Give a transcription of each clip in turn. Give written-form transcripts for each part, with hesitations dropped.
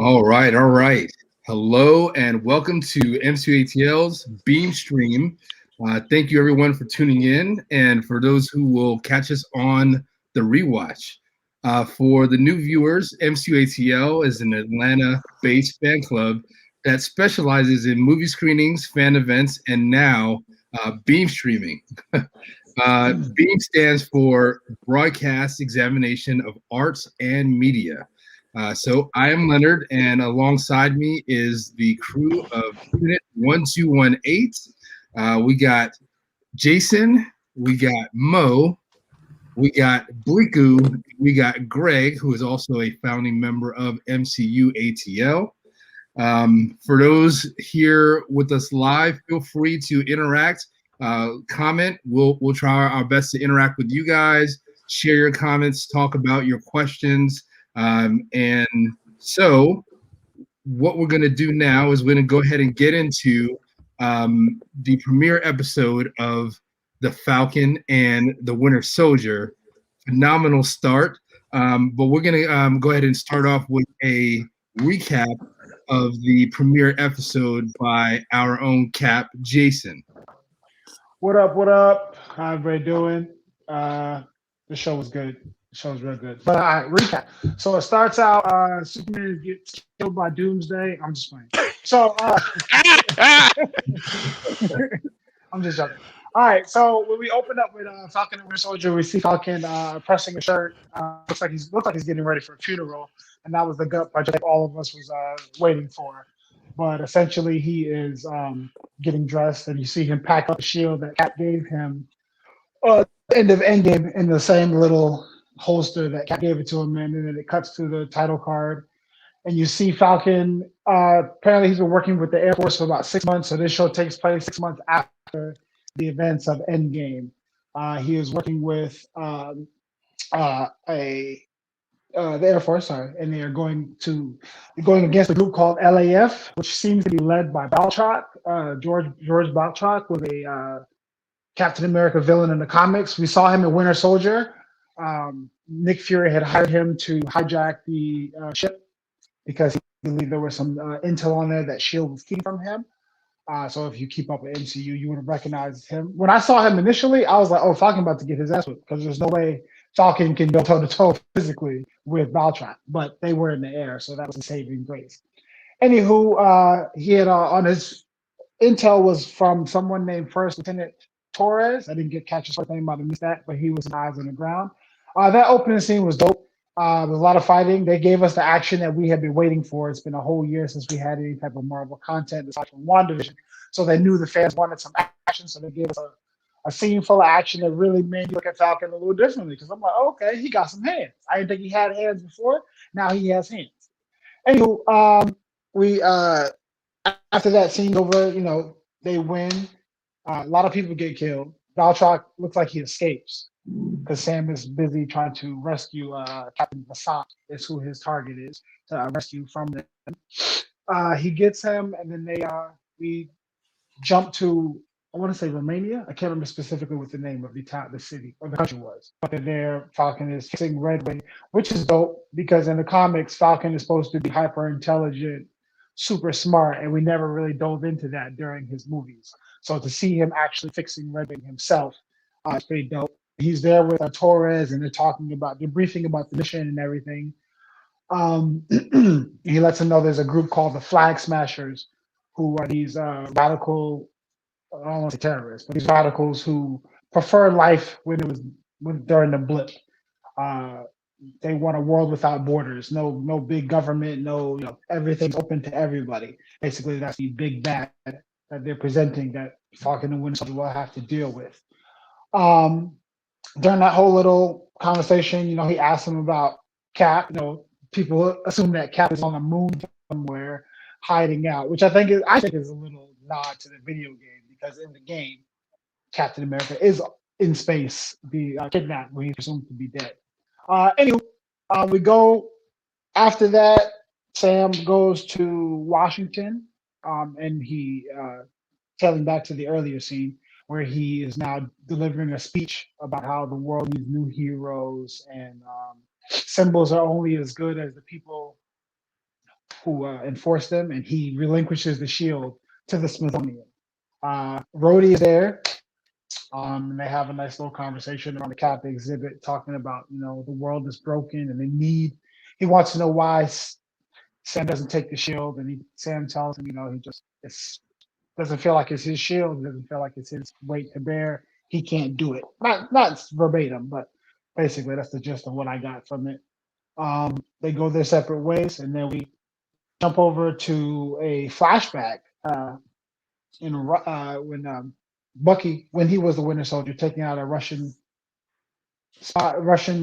All right, all right. Hello and welcome to MCU ATL's Beam Stream. Thank you everyone for tuning in, and for those who will catch us on the rewatch. For the new viewers, MCU ATL is an Atlanta-based fan club that specializes in movie screenings, fan events, and now Beam streaming. BEAM stands for Broadcast Examination of Arts and Media. So I am Leonard, and alongside me is the crew of Unit 1218. We got Jason, we got Mo, we got Bliku, we got Greg, who is also a founding member of MCU ATL. For those here with us live, feel free to interact, comment. We'll try our best to interact with you guys, share your comments, talk about your questions. And so, what we're going to do now is we're going to go ahead and get into the premiere episode of The Falcon and the Winter Soldier. Phenomenal start. But we're going to go ahead and start off with a recap of the premiere episode by our own Cap, Jason. What up? What up? How everybody doing? The show was good. The show was real good. But recap. So it starts out. Superman gets killed by Doomsday. I'm just playing. So I'm just joking. All right. So when we open up with Falcon and Winter Soldier, we see Falcon pressing a shirt. Looks like he's getting ready for a funeral, and that was the gut punch that all of us was waiting for. But essentially, he is getting dressed, and you see him pack up the shield that Cap gave him end of Endgame in the same little holster that Cap gave it to him in, and then it cuts to the title card. And you see Falcon. Apparently, he's been working with the Air Force for about 6 months. So this show takes place 6 months after the events of Endgame. He is working with the Air Force, sorry, and they are going against a group called LAF, which seems to be led by Baltrock. George Baltrock was a Captain America villain in the comics. We saw him in Winter Soldier. Nick Fury had hired him to hijack the ship because he believed there was some intel on there that Shield was keeping from him. So if you keep up with MCU, you would have recognized him. When I saw him initially, I was like, "Oh, Falcon about to get his ass whipped," because there's no way Falcon can go toe to toe physically with Baltrop, but they were in the air, so that was a saving grace. Anywho, he had on his intel was from someone named First Lieutenant Torres. I didn't catch his first name, I missed that, but he was eyes on the ground. That opening scene was dope. There was a lot of fighting. They gave us the action that we had been waiting for. It's been a whole year since we had any type of Marvel content aside from WandaVision. So they knew the fans wanted some action, so they gave us a scene full of action that really made me look at Falcon a little differently. Because I'm like, oh, okay, he got some hands. I didn't think he had hands before. Now he has hands. Anywho, we after that scene's over, they win. A lot of people get killed. Valtrak looks like he escapes because Sam is busy trying to rescue Captain Bassat, is who his target is, to rescue from them. He gets him, and then we jump to, I want to say Romania. I can't remember specifically what the name of the city, or the country was. But there, Falcon is fixing Red Wing, which is dope because in the comics, Falcon is supposed to be hyper intelligent, super smart, and we never really dove into that during his movies. So to see him actually fixing Red Wing himself is pretty dope. He's there with Torres, and they're briefing about the mission and everything. He lets them know there's a group called the Flag Smashers, who are these radical, I don't want to say terrorists, but these radicals who prefer life during the blip. They want a world without borders, no big government, everything's open to everybody. Basically, that's the big bad that they're presenting that Falcon and Winter Soldier will have to deal with. During that whole little conversation, he asked him about Cap. People assume that Cap is on the moon somewhere hiding out, which I think is a little nod to the video game, because in the game, Captain America is in space, be kidnapped when he's presumed to be dead. Anyway, we go after that. Sam goes to Washington, and he tailing back to the earlier scene where he is now delivering a speech about how the world needs new heroes, and symbols are only as good as the people who enforce them, and he relinquishes the shield to the Smithsonian. Rhodey is there. And they have a nice little conversation around the Cap exhibit, talking about the world is broken and they need. He wants to know why Sam doesn't take the shield, and Sam tells him, he just doesn't feel like it's his shield. It doesn't feel like it's his weight to bear. He can't do it. Not verbatim, but basically that's the gist of what I got from it. They go their separate ways, and then we jump over to a flashback when Bucky, when he was the Winter Soldier, taking out a Russian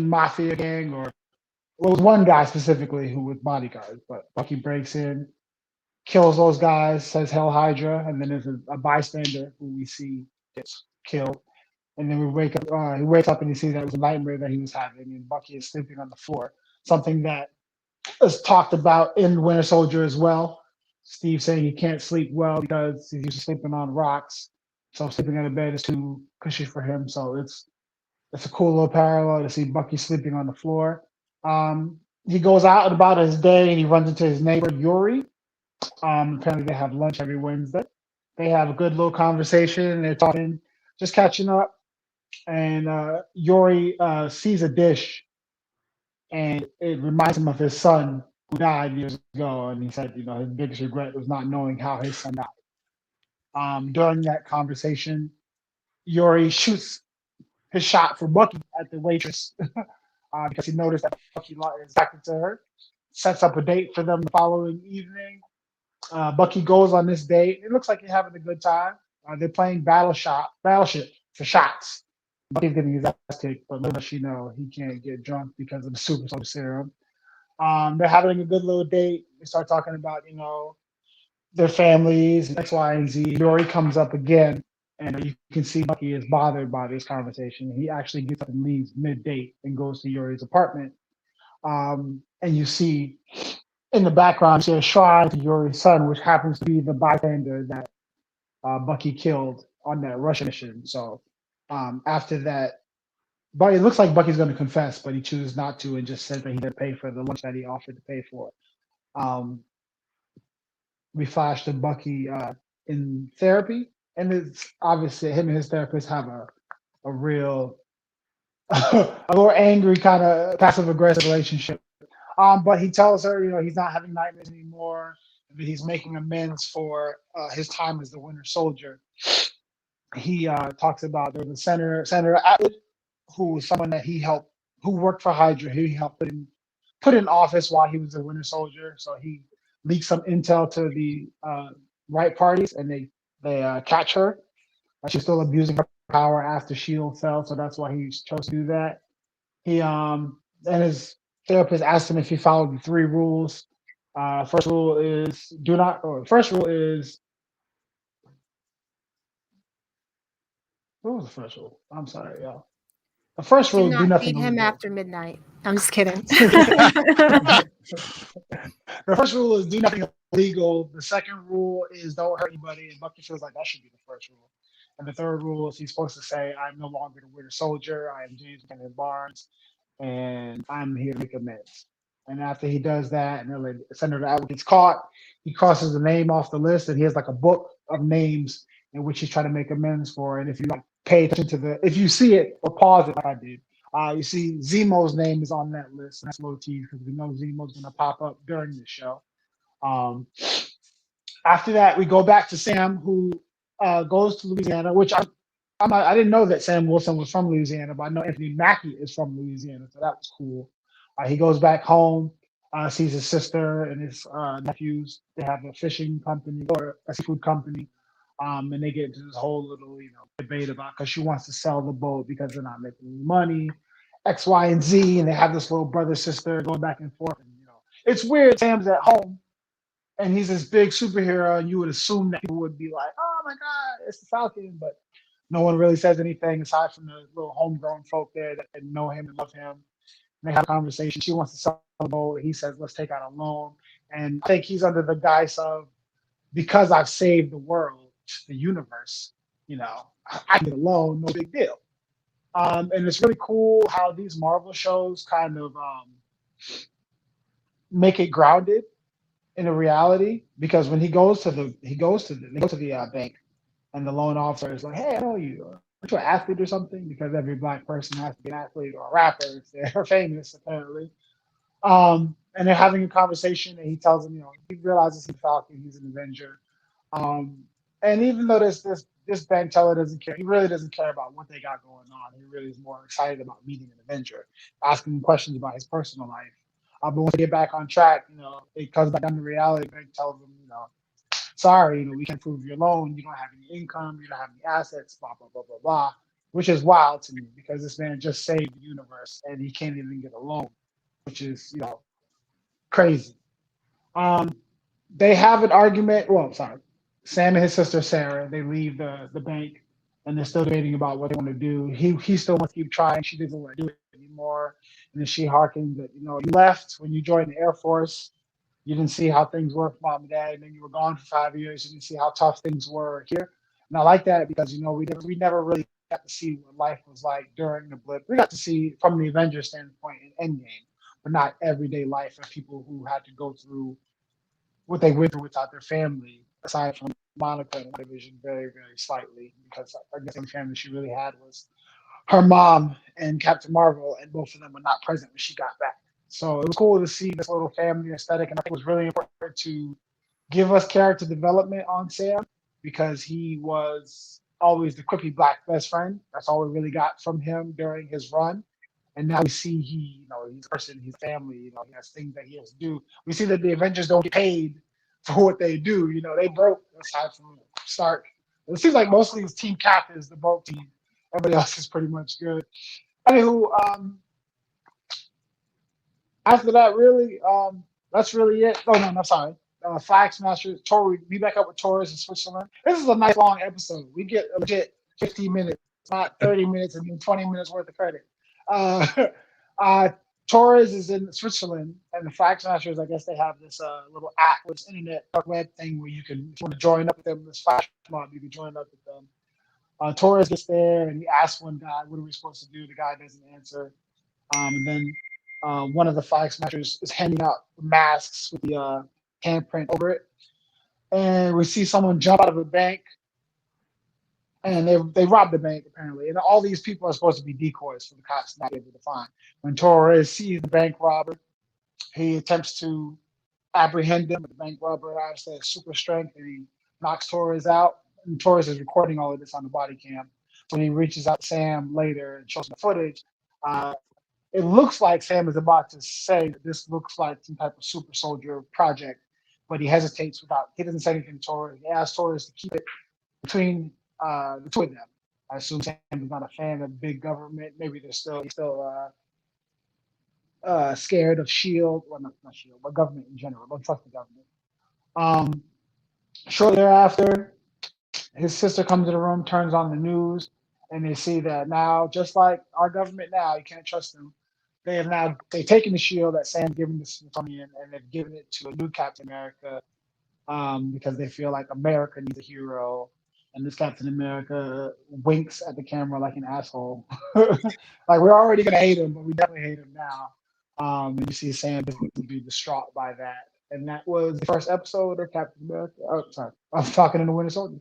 mafia gang, or well, it was one guy specifically who was bodyguards, but Bucky breaks in, kills those guys, says Hell Hydra, and then there's a bystander who we see gets killed. And then he wakes up and he sees that it was a nightmare that he was having, and Bucky is sleeping on the floor. Something that is talked about in Winter Soldier as well. Steve saying he can't sleep well because he's used to sleeping on rocks. So sleeping in a bed is too cushy for him. So it's a cool little parallel to see Bucky sleeping on the floor. He goes out about his day and he runs into his neighbor Yuri. Apparently they have lunch every Wednesday. They have a good little conversation. They're talking, just catching up. And Yuri sees a dish, and it reminds him of his son who died years ago. And he said, his biggest regret was not knowing how his son died. During that conversation, Yuri shoots his shot for Bucky at the waitress because he noticed that Bucky is attracted to her. Sets up a date for them the following evening. Bucky goes on this date. It looks like he's having a good time. They're playing Battleship for shots. Bucky's getting his ass kicked, but little does she know he can't get drunk because of the super soldier serum. They're having a good little date. They start talking about, their families, X, Y, and Z. Yuri comes up again, and you can see Bucky is bothered by this conversation. He actually gets up and leaves mid-date and goes to Yuri's apartment. And you see in the background, you see a shrine to Yuri's son, which happens to be the bystander that Bucky killed on that Russian mission. So after that, but it looks like Bucky's going to confess, but he chooses not to and just says that he didn't pay for the lunch that he offered to pay for. We flash to Bucky in therapy, and it's obviously him and his therapist have a real, a little angry kind of passive aggressive relationship. But he tells her, he's not having nightmares anymore. That he's making amends for his time as the Winter Soldier. He talks about there was Senator Atwood, who was someone that he helped, who worked for Hydra. He helped put in office while he was a Winter Soldier. So he leaked some intel to the right parties, and they catch her. She's still abusing her power after Shield fell, so that's why he chose to do that. He and his therapist asked him if he followed the 3 rules. First rule is what was the first rule? I'm sorry, y'all. The first rule Do is do not nothing feed him illegal. after midnight. I'm just kidding. The first rule is do nothing illegal. The second rule is don't hurt anybody. And Bucky feels like that should be the first rule. And the third rule is he's supposed to say, I'm no longer the Winter Soldier. I am James Kenneth Barnes, and I'm here to make amends. And after he does that, and then Senator Atwood gets caught, he crosses the name off the list, and he has like a book of names in which he's trying to make amends for. And if you pay attention to if you see it or pause it like I did, you see Zemo's name is on that list. That's a little tease because we know Zemo's going to pop up during the show. After that, we go back to Sam, who goes to Louisiana, which I didn't know that Sam Wilson was from Louisiana, but I know Anthony Mackie is from Louisiana, so that was cool. He goes back home, sees his sister and his nephews. They have a fishing company or a seafood company, and they get into this whole little debate about because she wants to sell the boat because they're not making any money, X, Y, and Z, and they have this little brother sister going back and forth. And, it's weird. Sam's at home, and he's this big superhero, and you would assume that people would be like, "Oh my God, it's the Falcon," but no one really says anything aside from the little homegrown folk there that know him and love him. And they have a conversation. She wants to sell the boat. He says, let's take out a loan. And I think he's under the guise of, because I've saved the world, the universe, I get a loan, no big deal. And it's really cool how these Marvel shows kind of make it grounded in a reality, because when he goes to the bank, and the loan officer is like, "Hey, I know you. Aren't you an athlete or something?" Because every black person has to be an athlete or a rapper if they're famous, apparently. And they're having a conversation, and he tells him, he realizes he's Falcon, he's an Avenger. Um, and even though this Ben Teller doesn't care, he really doesn't care about what they got going on. He really is more excited about meeting an Avenger, asking him questions about his personal life. But once they get back on track, it comes back down to reality. Ben tells him, sorry, we can't approve your loan. You don't have any income. You don't have any assets. Blah blah blah blah blah. Which is wild to me because this man just saved the universe and he can't even get a loan, which is crazy. Um, they have an argument. Well, sorry, Sam and his sister Sarah. They leave the bank and they're still debating about what they want to do. He still wants to keep trying. She doesn't want to do it anymore. And then she harkens that you left when you joined the Air Force. You didn't see how things were for mom and dad, and then you were gone for 5 years. You didn't see how tough things were here. And I like that because we never really got to see what life was like during the blip. We got to see from the Avengers standpoint in Endgame, but not everyday life of people who had to go through what they went through without their family, aside from Monica and Division very, very slightly, because I guess the only family she really had was her mom and Captain Marvel, and both of them were not present when she got back. So it was cool to see this little family aesthetic, and I think it was really important to give us character development on Sam because he was always the quippy black best friend. That's all we really got from him during his run. And now we see he's a person, he's family, he has things that he has to do. We see that the Avengers don't get paid for what they do. They broke aside from Stark. It seems like mostly his team cap is the broke team. Everybody else is pretty much good. Anywho, after that, really, that's really it. Oh no, sorry. Flag Smashers. We back up with Torres in Switzerland. This is a nice long episode. We get a legit 15 minutes, not 30 minutes and then 20 minutes worth of credit. Uh, Torres is in Switzerland, and the Flag Smashers, I guess they have this little app, this internet dark web thing where if you want to join up with them, this flash mob, you can join up with them. Torres gets there and he asks one guy, "What are we supposed to do?" The guy doesn't answer. And then one of the Flag Smashers is handing out masks with the handprint over it. And we see someone jump out of a bank, and they robbed the bank apparently. And all these people are supposed to be decoys for the cops not able to find. When Torres sees the bank robber, he attempts to apprehend him. But the bank robber has that super strength, and he knocks Torres out. And Torres is recording all of this on the body cam. So when he reaches out to Sam later and shows him the footage, it looks like Sam is about to say that this looks like some type of super soldier project, but he hesitates he doesn't say anything to Torres. He asks Torres to keep it between the two of them. I assume Sam is not a fan of big government. Maybe he's still scared of SHIELD. Well, not SHIELD, but government in general. Don't trust the government. Shortly thereafter, his sister comes to the room, turns on the news, and they see that now, just like our government now, you can't trust them. They've taken the shield that Sam given to Smithsonian, and they've given it to a new Captain America because they feel like America needs a hero. And this Captain America winks at the camera like an asshole. Like we're already gonna hate him, but we definitely hate him now. And you see Sam be distraught by that. And that was the first episode of Captain America. Oh, sorry, I'm talking in the Winter Soldier.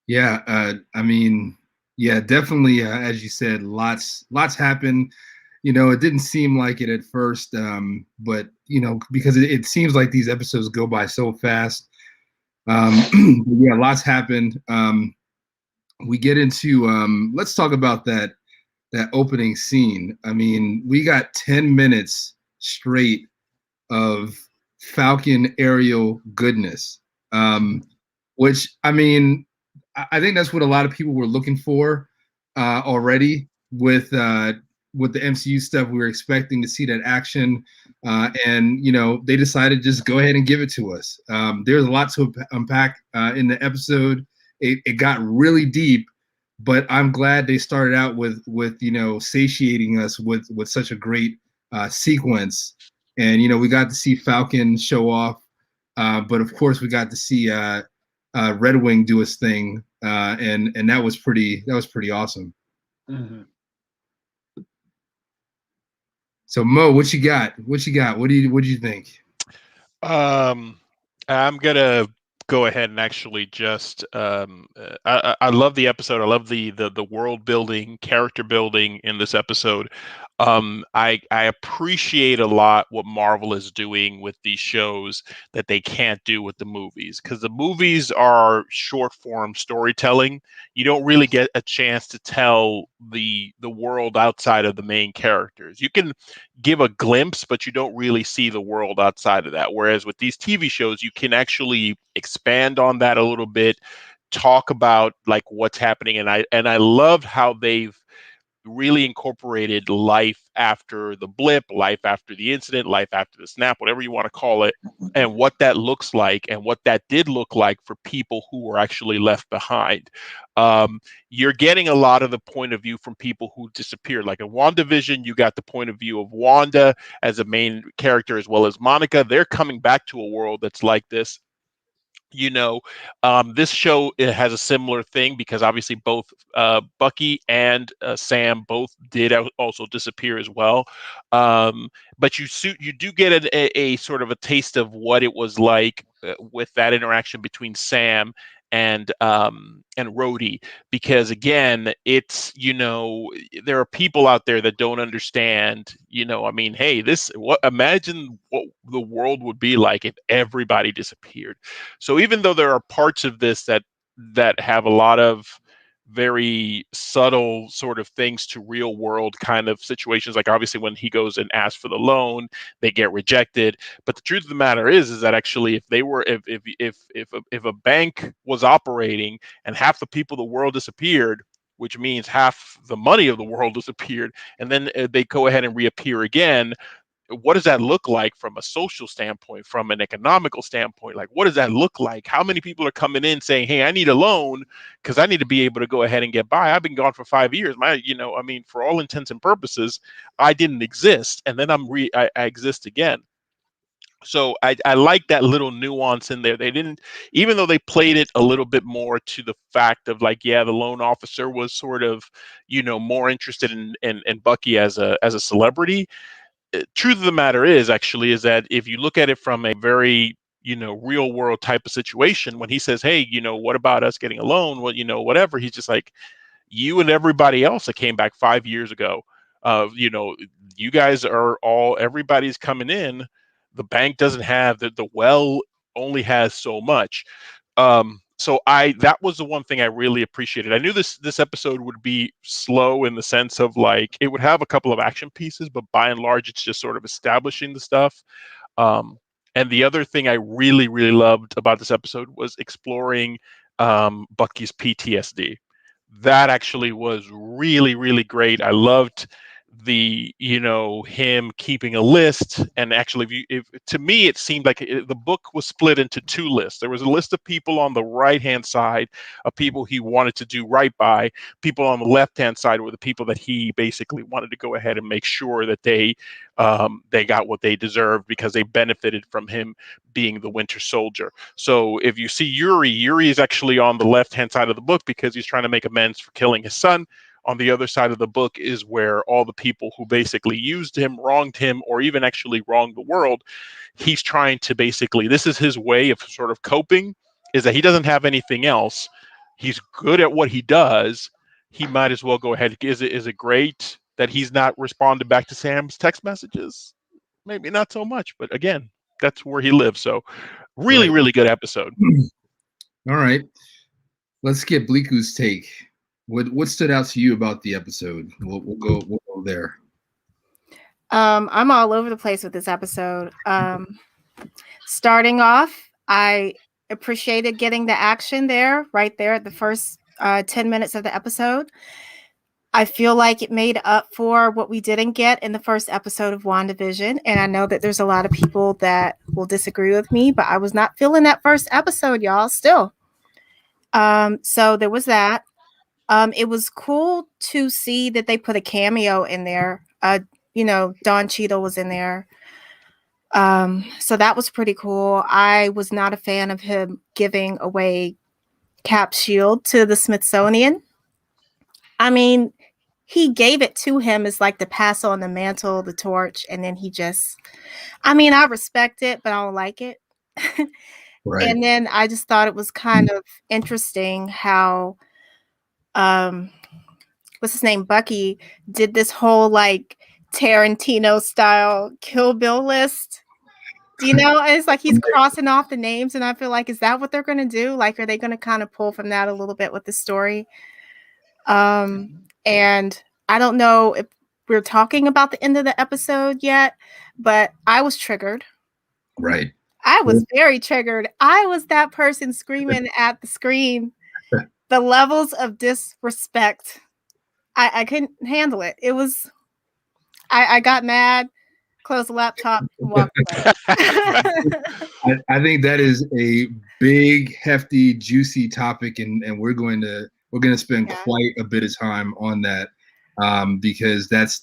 Yeah, I mean, yeah, definitely. As you said, lots happened. It didn't seem like it at first, but because it seems like these episodes go by so fast. Yeah, lots happened. We get into let's talk about that opening scene. I mean, we got 10 minutes straight of Falcon aerial goodness, which I mean, I think that's what a lot of people were looking for already with the MCU stuff. We were expecting to see that action, and they decided to just go ahead and give it to us. There's a lot to unpack in the episode. It got really deep, but I'm glad they started out with satiating us with such a great sequence. And we got to see Falcon show off, but of course we got to see Red Wing do his thing, and that was pretty awesome. Mm-hmm. So Mo, what you got? What do you think? I'm gonna go ahead and actually just I love the episode. I love the world building, character building in this episode. I appreciate a lot what Marvel is doing with these shows that they can't do with the movies, because the movies are short form storytelling. You don't really get a chance to tell the world outside of the main characters. You can give a glimpse, but you don't really see the world outside of that. Whereas with these TV shows, you can actually expand on that a little bit, talk about like what's happening. And I loved how they've really incorporated life after the blip, life after the incident, life after the snap, whatever you want to call it, and what that looks like and what that did look like for people who were actually left behind. You're getting a lot of the point of view from people who disappeared. Like in WandaVision, you got the point of view of Wanda as a main character, as well as Monica. They're coming back to a world that's like this. you know this show, it has a similar thing, because obviously both Bucky and Sam both did also disappear as well. But you do get a sort of a taste of what it was like with that interaction between Sam and Rhodey, because again, it's, there are people out there that don't understand. I mean, hey, imagine what the world would be like if everybody disappeared. So even though there are parts of this that have a lot of very subtle sort of things to real world kind of situations, like obviously when he goes and asks for the loan, they get rejected. But the truth of the matter is that actually, if a bank was operating and half the people of the world disappeared, which means half the money of the world disappeared, and then they go ahead and reappear again, what does that look like from a social standpoint, from an economical standpoint? Like, what does that look like? How many people are coming in saying, hey, I need a loan because I need to be able to go ahead and get by. I've been gone for 5 years. I mean, for all intents and purposes, I didn't exist. And then I exist again. So I like that little nuance in there. They didn't, even though they played it a little bit more to the fact of like, yeah, the loan officer was sort of, more interested in Bucky as a celebrity. Truth of the matter is that if you look at it from a very real world type of situation, when he says, hey, what about us getting a loan, well, whatever, he's just like, you and everybody else that came back 5 years ago, you guys are all, everybody's coming in, the bank doesn't have the well only has so much. So that was the one thing I really appreciated. I knew this episode would be slow in the sense of like it would have a couple of action pieces, but by and large, it's just sort of establishing the stuff. And the other thing I really, really loved about this episode was exploring Bucky's PTSD. That actually was really, really great. I loved him keeping a list. And actually, if to me it seemed like the book was split into two lists. There was a list of people on the right hand side of people he wanted to do right by. People on the left hand side were the people that he basically wanted to go ahead and make sure that they got what they deserved, because they benefited from him being the Winter Soldier. So if you see Yuri is actually on the left hand side of the book because he's trying to make amends for killing his son. On the other side of the book is where all the people who basically used him, wronged him, or even actually wronged the world, he's trying to basically, this is his way of sort of coping, is that he doesn't have anything else. He's good at what he does. He might as well go ahead. Is it great that he's not responded back to Sam's text messages? Maybe not so much, but again, that's where he lives. So really, Right. really good episode. All right. Let's get Bliku's take. What stood out to you about the episode? We'll go there. I'm all over the place with this episode. Starting off, I appreciated getting the action there, right there at the first 10 minutes of the episode. I feel like it made up for what we didn't get in the first episode of WandaVision. And I know that there's a lot of people that will disagree with me, but I was not feeling that first episode, y'all, still. So there was that. It was cool to see that they put a cameo in there. Don Cheadle was in there. So that was pretty cool. I was not a fan of him giving away Cap's shield to the Smithsonian. I mean, he gave it to him as like to pass on the mantle, the torch, and then he just, I mean, I respect it, but I don't like it. Right. And then I just thought it was kind of interesting how what's his name, Bucky, did this whole like Tarantino style Kill Bill list. Do you know? And it's like he's crossing off the names, and I feel like, is that what they're gonna do? Like, are they gonna kind of pull from that a little bit with the story? And I don't know if we're talking about the end of the episode yet, but I was triggered. Right. I was very triggered. I was that person screaming at the screen. The levels of disrespect. I couldn't handle it. It was, I got mad, closed the laptop, and walked away. I think that is a big, hefty, juicy topic, and we're going to spend quite a bit of time on that, because that's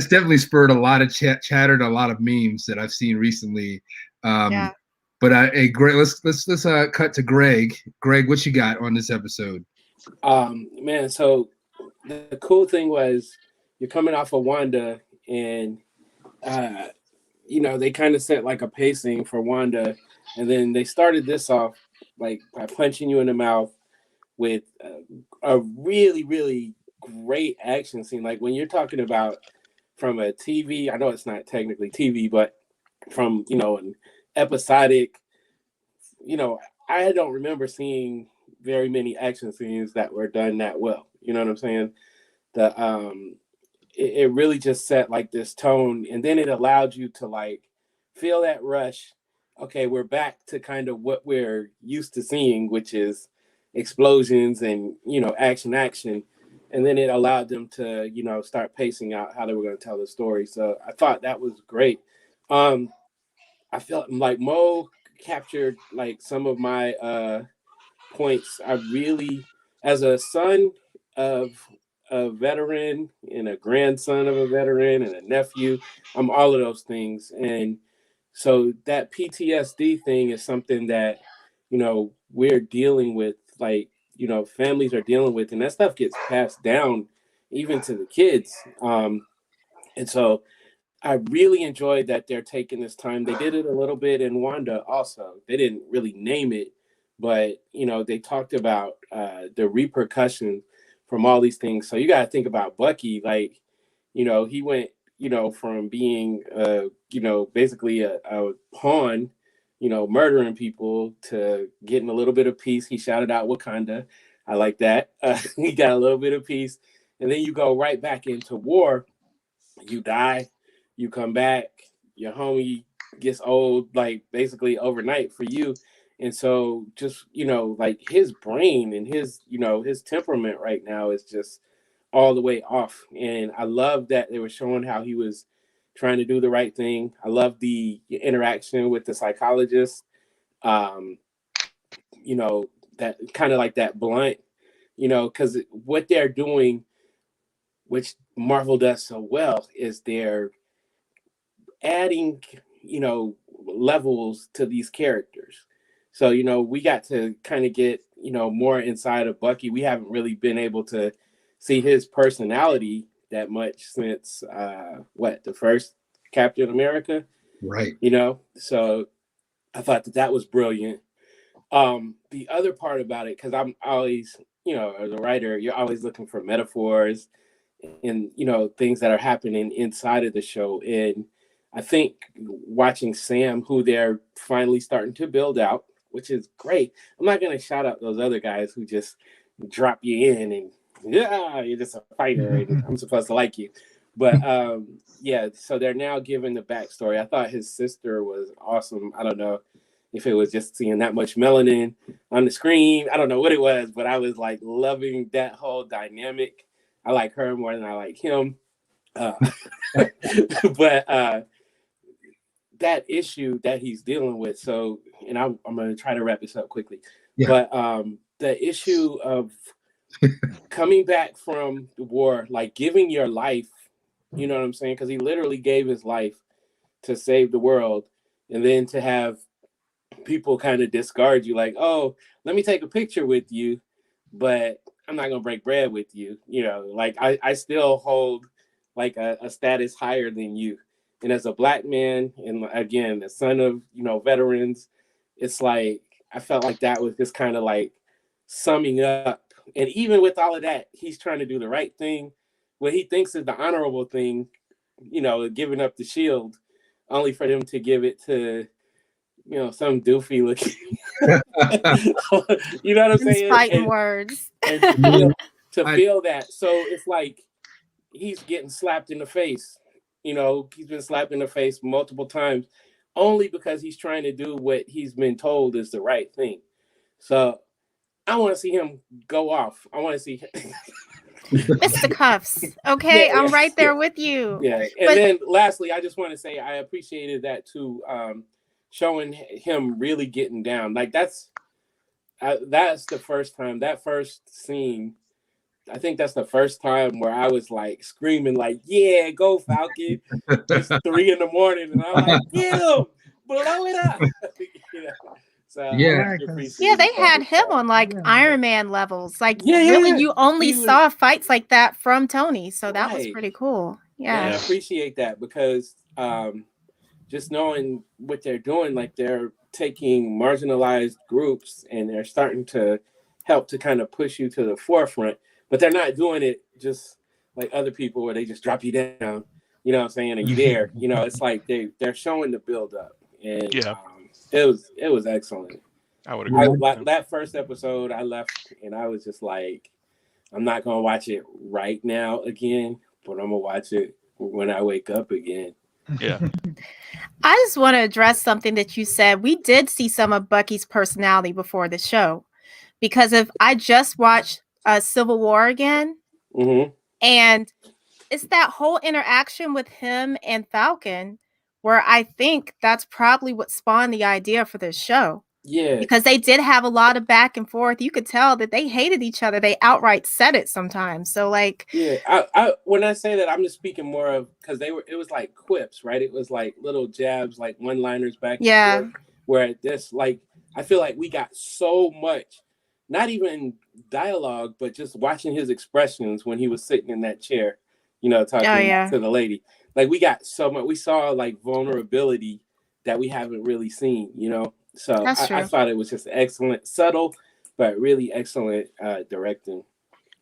definitely spurred a lot of chatter and a lot of memes that I've seen recently. But hey, Greg, let's cut to Greg. Greg, what you got on this episode? Man, so the cool thing was you're coming off of Wanda, and you know, they kind of set like a pacing for Wanda, and then they started this off like by punching you in the mouth with a really, really great action scene. Like when you're talking about from a TV, I know it's not technically TV, but from, you know, an episodic, you know, I don't remember seeing very many action scenes that were done that well. You know what I'm saying? It really just set like this tone, and then it allowed you to like feel that rush. Okay, we're back to kind of what we're used to seeing, which is explosions and, you know, action. And then it allowed them to, you know, start pacing out how they were going to tell the story. So I thought that was great. I felt like Mo captured like some of my points. I really, as a son of a veteran and a grandson of a veteran and a nephew, I'm all of those things. And so that PTSD thing is something that, you know, we're dealing with, like, you know, families are dealing with, and that stuff gets passed down even to the kids. And so I really enjoyed that they're taking this time. They did it a little bit in Wanda also. They didn't really name it, but, you know, they talked about the repercussions from all these things. So you got to think about Bucky. Like, you know, he went, you know, from being, you know, basically a pawn, you know, murdering people, to getting a little bit of peace. He shouted out Wakanda. I like that. He got a little bit of peace. And then you go right back into war. You die, you come back, your homie gets old, like basically overnight for you. And so just, you know, like his brain and his, you know, his temperament right now is just all the way off. And I love that they were showing how he was trying to do the right thing. I love the interaction with the psychologist. You know, that kind of like that blunt, you know, because what they're doing, which Marvel does so well, is they're adding, you know, levels to these characters. So, you know, we got to kind of get, you know, more inside of Bucky. We haven't really been able to see his personality that much since the first Captain America, Right? You know, so I thought that was brilliant. The other part about it, because I'm always, you know, as a writer, you're always looking for metaphors and, you know, things that are happening inside of the show. And I think watching Sam, who they're finally starting to build out, which is great. I'm not going to shout out those other guys who just drop you in and, yeah, you're just a fighter and I'm supposed to like you. But yeah, so they're now giving the backstory. I thought his sister was awesome. I don't know if it was just seeing that much melanin on the screen. I don't know what it was, but I was like loving that whole dynamic. I like her more than I like him. But that issue that he's dealing with. So, and I'm going to try to wrap this up quickly. Yeah. But the issue of coming back from the war, like giving your life, you know what I'm saying? Because he literally gave his life to save the world. And then to have people kind of discard you, like, oh, let me take a picture with you, but I'm not gonna break bread with you. You know, like I still hold like a status higher than you. And as a black man, and again, the son of, you know, veterans, it's like I felt like that was just kind of like summing up. And even with all of that, he's trying to do the right thing, what he thinks is the honorable thing, you know, giving up the shield, only for them to give it to, you know, some doofy looking. You know what I'm These saying? fighting words. And to feel that. So it's like he's getting slapped in the face. You know, he's been slapped in the face multiple times only because he's trying to do what he's been told is the right thing. So I want to see him go off. I want to see Mr. Cuffs. Okay, yeah, I'm right there yeah, with you. yeah. And But then lastly, I just want to say I appreciated that too, showing him really getting down. Like that's the first time, that first scene. I think that's the first time where I was like screaming, like, "Yeah, go Falcon!" It's 3 in the morning, and I'm like, "Get him, blow it up!" You know? So Yeah. I Right, really 'cause- yeah, appreciated they had that. him on like Yeah. Iron Man levels. Like Yeah, really, yeah. you only He was- saw fights like that from Tony. So that was Right. pretty cool. Yeah, I Yeah. appreciate that because just knowing what they're doing, like they're taking marginalized groups and they're starting to help to kind of push you to the forefront, but they're not doing it just like other people where they just drop you down, you know what I'm saying, and you there, you know, it's like they're showing the build up, and Yeah. it was excellent. I would agree. Like that first episode, I left and I was just like, I'm not gonna watch it right now again, but I'm gonna watch it when I wake up again. Yeah. I just want to address something that you said. We did see some of Bucky's personality before the show because if I just watched Civil War again, Mm-hmm. and it's that whole interaction with him and Falcon where I think that's probably what spawned the idea for this show. Yeah. Because they did have a lot of back and forth. You could tell that they hated each other. They outright said it sometimes. So like, yeah, I when I say that, I'm just speaking more of because it was like quips, right? It was like little jabs, like one-liners back yeah, and forth. Where this, like, I feel like we got so much, not even dialogue, but just watching his expressions when he was sitting in that chair, you know, talking to the lady. Like we got so much. We saw like vulnerability that we haven't really seen, you know. So I thought it was just excellent, subtle, but really excellent directing.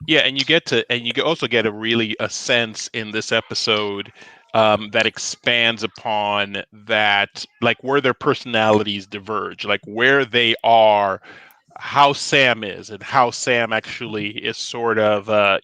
Yeah, and you also get a sense in this episode that expands upon that, like where their personalities diverge, like where they are, how Sam is, and how Sam actually is sort of, a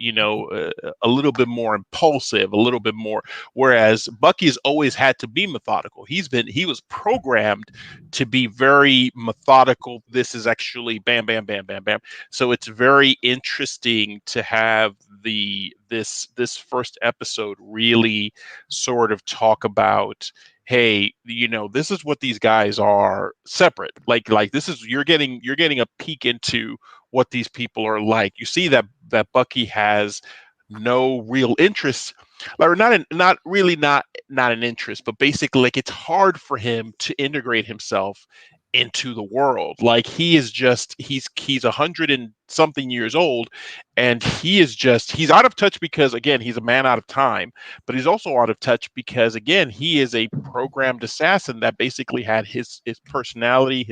little bit more impulsive, a little bit more. Whereas Bucky's always had to be methodical. He was programmed to be very methodical. This is actually bam, bam, bam, bam, bam. So it's very interesting to have this first episode really sort of talk about, hey, this is what these guys are separate. Like this is you're getting a peek into what these people are like. You see that Bucky has no real interest, or not an interest, but basically like it's hard for him to integrate himself into the world. Like he's 100 and something years old, and he's out of touch because again he's a man out of time, but he's also out of touch because again he is a programmed assassin that basically had his personality,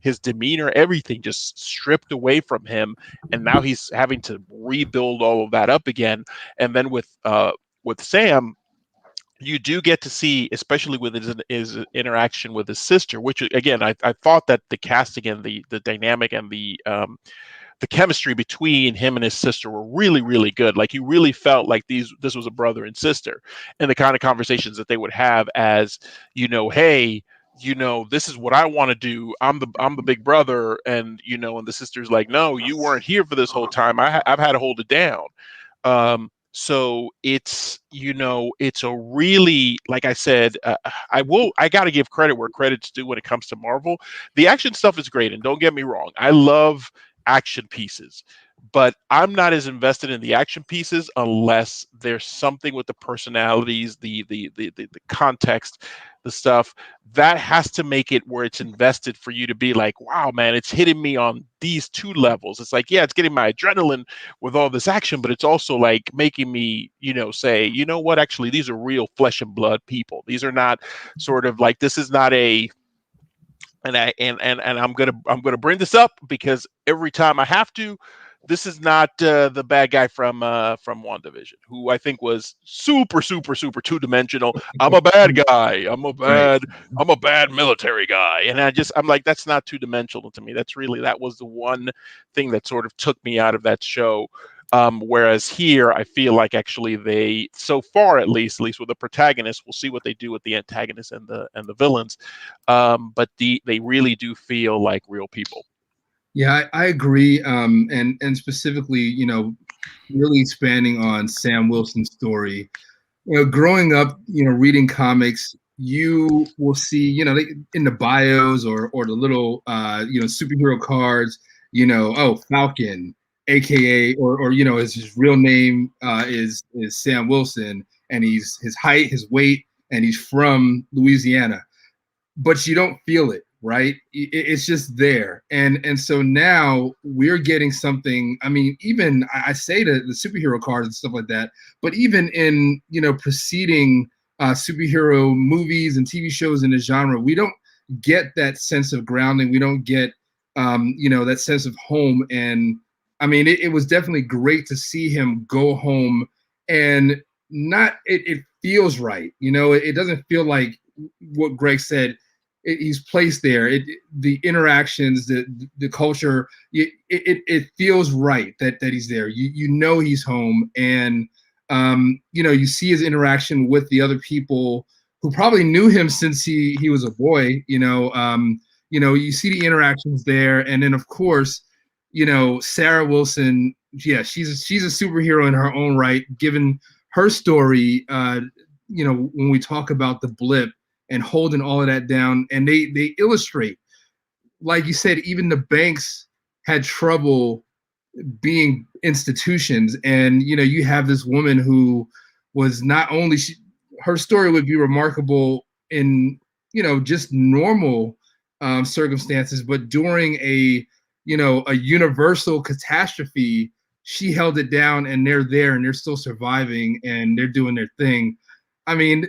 his demeanor, everything just stripped away from him, and now he's having to rebuild all of that up again. And then with Sam, you do get to see, especially with his interaction with his sister, which again, I thought that the casting and the dynamic and the chemistry between him and his sister were really, really good. Like you really felt like this was a brother and sister, and the kind of conversations that they would have as, hey, this is what I want to do. I'm the big brother, and and the sister's like, no, you weren't here for this whole time. I've had to hold it down. So it's a really, like I said, I got to give credit where credit's due when it comes to Marvel. The action stuff is great, and don't get me wrong, I love action pieces. But I'm not as invested in the action pieces unless there's something with the personalities, the context, the stuff that has to make it where it's invested for you to be like, wow, man, it's hitting me on these two levels. It's like, yeah, it's getting my adrenaline with all this action, but it's also like making me, say, you know what, actually, these are real flesh and blood people. These are not sort of like, this is not a, and I'm gonna bring this up because every time I have to, this is not the bad guy from WandaVision, who I think was super super super two dimensional. I'm a bad guy. Right. I'm a bad military guy, and I'm like, that's not two dimensional to me. That was the one thing that sort of took me out of that show. Whereas here, I feel like actually they, so far at least with the protagonist, we'll see what they do with the antagonists and the villains. But they really do feel like real people. Yeah, I agree. And specifically, really expanding on Sam Wilson's story. Growing up, reading comics, you will see, in the bios or the little, superhero cards, oh, Falcon, AKA, or his real name is Sam Wilson, and his height, his weight, and he's from Louisiana, but you don't feel it, right? It's just there. And so now we're getting something. I mean, even I say the superhero cards and stuff like that, but even in preceding superhero movies and TV shows in the genre, we don't get that sense of grounding. We don't get that sense of home. And I mean, it was definitely great to see him go home, and not it feels right. It doesn't feel like what Greg said. He's placed there. The interactions, the culture, it feels right that he's there. He's home, and you see his interaction with the other people who probably knew him since he was a boy. You see the interactions there, and then of course, Sarah Wilson. Yeah, she's a superhero in her own right, given her story. When we talk about the blip and holding all of that down, and they illustrate, like you said, even the banks had trouble being institutions, and you have this woman who was not only her story would be remarkable in just normal circumstances, but during a universal catastrophe, she held it down, and they're there, and they're still surviving, and they're doing their thing. I mean,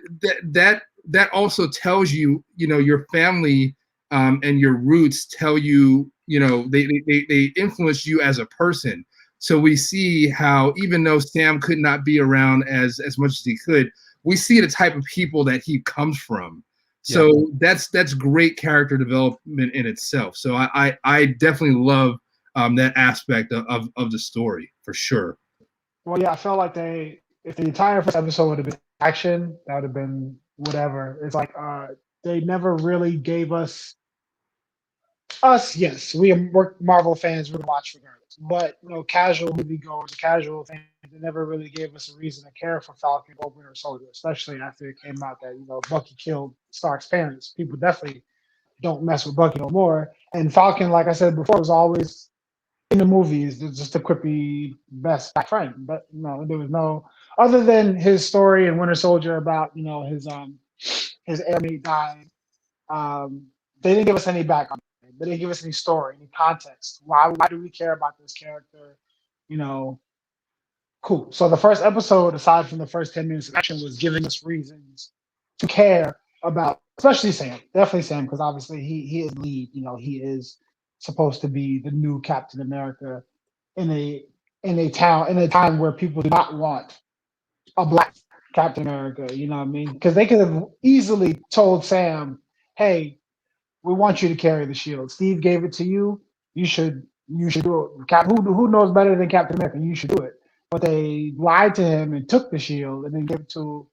that also tells you, your family and your roots tell you, they influence you as a person. So we see how, even though Sam could not be around as much as he could, we see the type of people that he comes from. So that's great character development in itself. So I definitely love that aspect of the story for sure. Well, yeah, I felt like if the entire first episode would have been action, that would have been whatever. It's like they never really gave us. Yes, we're Marvel fans. We're gonna watch regardless. But casual moviegoers, casual fans, they never really gave us a reason to care for Falcon or Winter Soldier, especially after it came out that Bucky killed Stark's parents. People definitely don't mess with Bucky no more. And Falcon, like I said before, was always in the movies. It's just a quippy best friend. But there was no other than his story in Winter Soldier about his airmate died. They didn't give us any background. They didn't give us any story, any context. Why do we care about this character? Cool. So the first episode, aside from the first 10 minutes of action, was giving us reasons to care about, especially Sam. Definitely Sam, because obviously he is lead. He is supposed to be the new Captain America in a time where people do not want a black Captain America. You know what I mean? Because they could have easily told Sam, "Hey, we want you to carry the shield. Steve gave it to you. You should do it. Who knows better than Captain America? You should do it." But they lied to him and took the shield and then gave it to,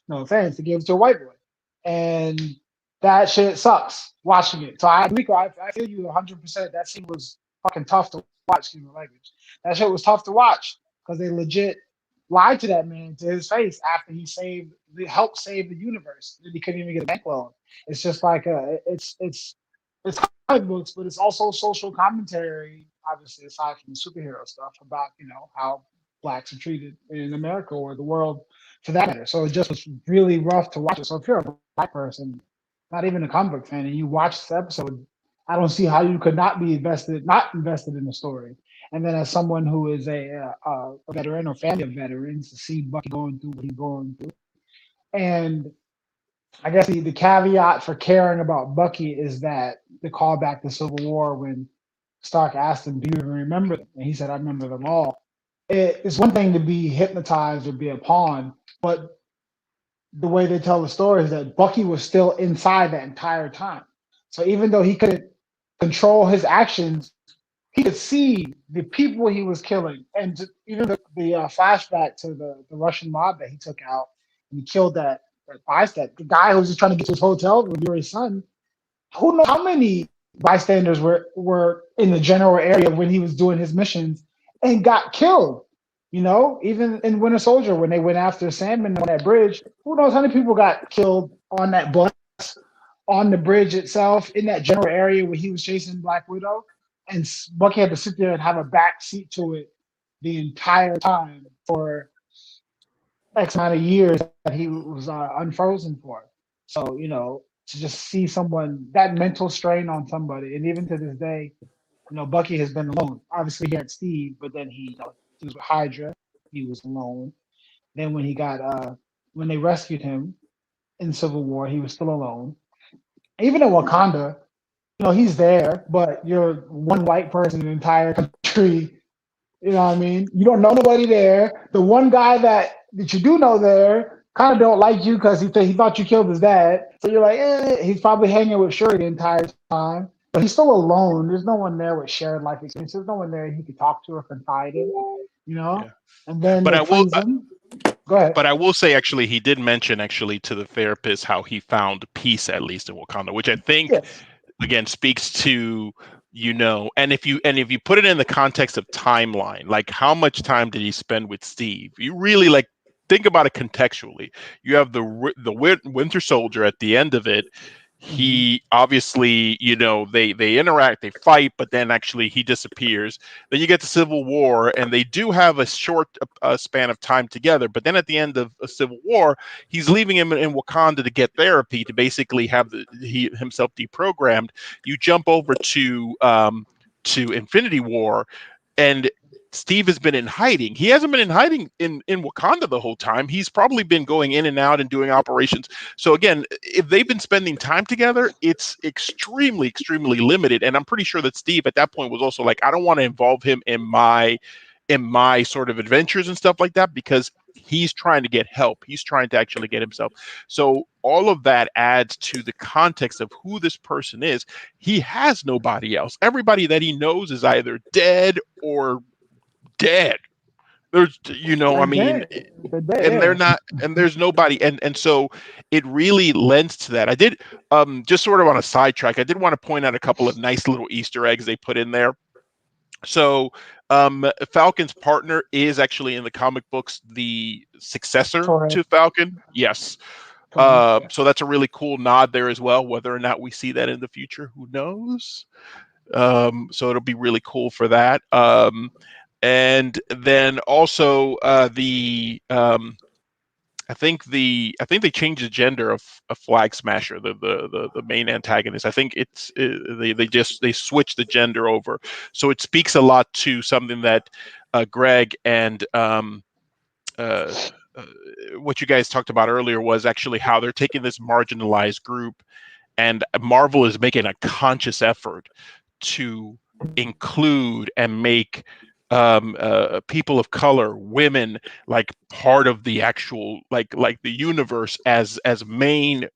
no offense, they gave it to a white boy. And that shit sucks watching it. So I feel you 100%. That scene was fucking tough to watch. Excuse my language. That shit was tough to watch because they legit lied to that man to his face after he helped save the universe. He couldn't even get a bank loan. It's just like it's comic books, but it's also social commentary obviously aside from the superhero stuff, about how blacks are treated in America or the world for that matter. So it just was really rough to watch it. So if you're a black person, not even a comic book fan, and you watch this episode, I don't see how you could not invested in the story. And then as someone who is a veteran or family of veterans, to see Bucky going through what he's going through, and I guess the caveat for caring about Bucky is that the callback to Civil War when Stark asked him, "Do you even remember them?" And he said, "I remember them all." It's one thing to be hypnotized or be a pawn, but the way they tell the story is that Bucky was still inside that entire time. So even though he couldn't control his actions, he could see the people he was killing, and even the flashback to the Russian mob that he took out, and he killed that bystander, the guy who was just trying to get to his hotel with Yuri's son. Who knows how many bystanders were in the general area when he was doing his missions and got killed? Even in Winter Soldier when they went after Sandman on that bridge, who knows how many people got killed on that bus, on the bridge itself, in that general area where he was chasing Black Widow, and Bucky had to sit there and have a back seat to it the entire time for X amount of years that he was unfrozen for. So, to just see someone that mental strain on somebody, and even to this day, Bucky has been alone. Obviously, he had Steve, but then he was with Hydra. He was alone. Then when they rescued him in Civil War, he was still alone. Even in Wakanda, he's there, but you're one white person in the entire country. You know what I mean? You don't know nobody there. The one guy that you do know there kind of don't like you because he thought you killed his dad. So you're like, he's probably hanging with Shuri the entire time. But he's still alone. There's no one there with shared life experience. There's no one there he could talk to or confide in, Yeah. And then But they I will. freeze him. Go ahead. But I will say, actually, he did mention actually to the therapist how he found peace, at least in Wakanda, which I think Yes. again speaks to and if you put it in the context of timeline, like how much time did he spend with Steve? You really like think about it contextually. You have the Winter Soldier at the end of it. He obviously, they interact, they fight, but then actually he disappears. Then you get to Civil War, and they do have a short span of time together. But then at the end of a Civil War, he's leaving him in Wakanda to get therapy to basically have himself deprogrammed. You jump over to Infinity War, and Steve has been in hiding. He hasn't been in hiding in Wakanda the whole time. He's probably been going in and out and doing operations. So again, if they've been spending time together, it's extremely, extremely limited. And I'm pretty sure that Steve at that point was also like, I don't want to involve him in my sort of adventures and stuff like that, because he's trying to get help. He's trying to actually get himself. So all of that adds to the context of who this person is. He has nobody else. Everybody that he knows is either dead or dead. There's, I mean, and they're not, and there's nobody, and so it really lends to that. I did, just sort of on a sidetrack, I did want to point out a couple of nice little Easter eggs they put in there. So, Falcon's partner is actually in the comic books the successor to Falcon. Yes. So that's a really cool nod there as well. Whether or not we see that in the future, who knows? So it'll be really cool for that. And then also I think they changed the gender of Flag Smasher, the main antagonist. I think they switched the gender over, so it speaks a lot to something that Greg and what you guys talked about earlier was actually how they're taking this marginalized group, and Marvel is making a conscious effort to include and make people of color, women, like part of the actual like the universe as main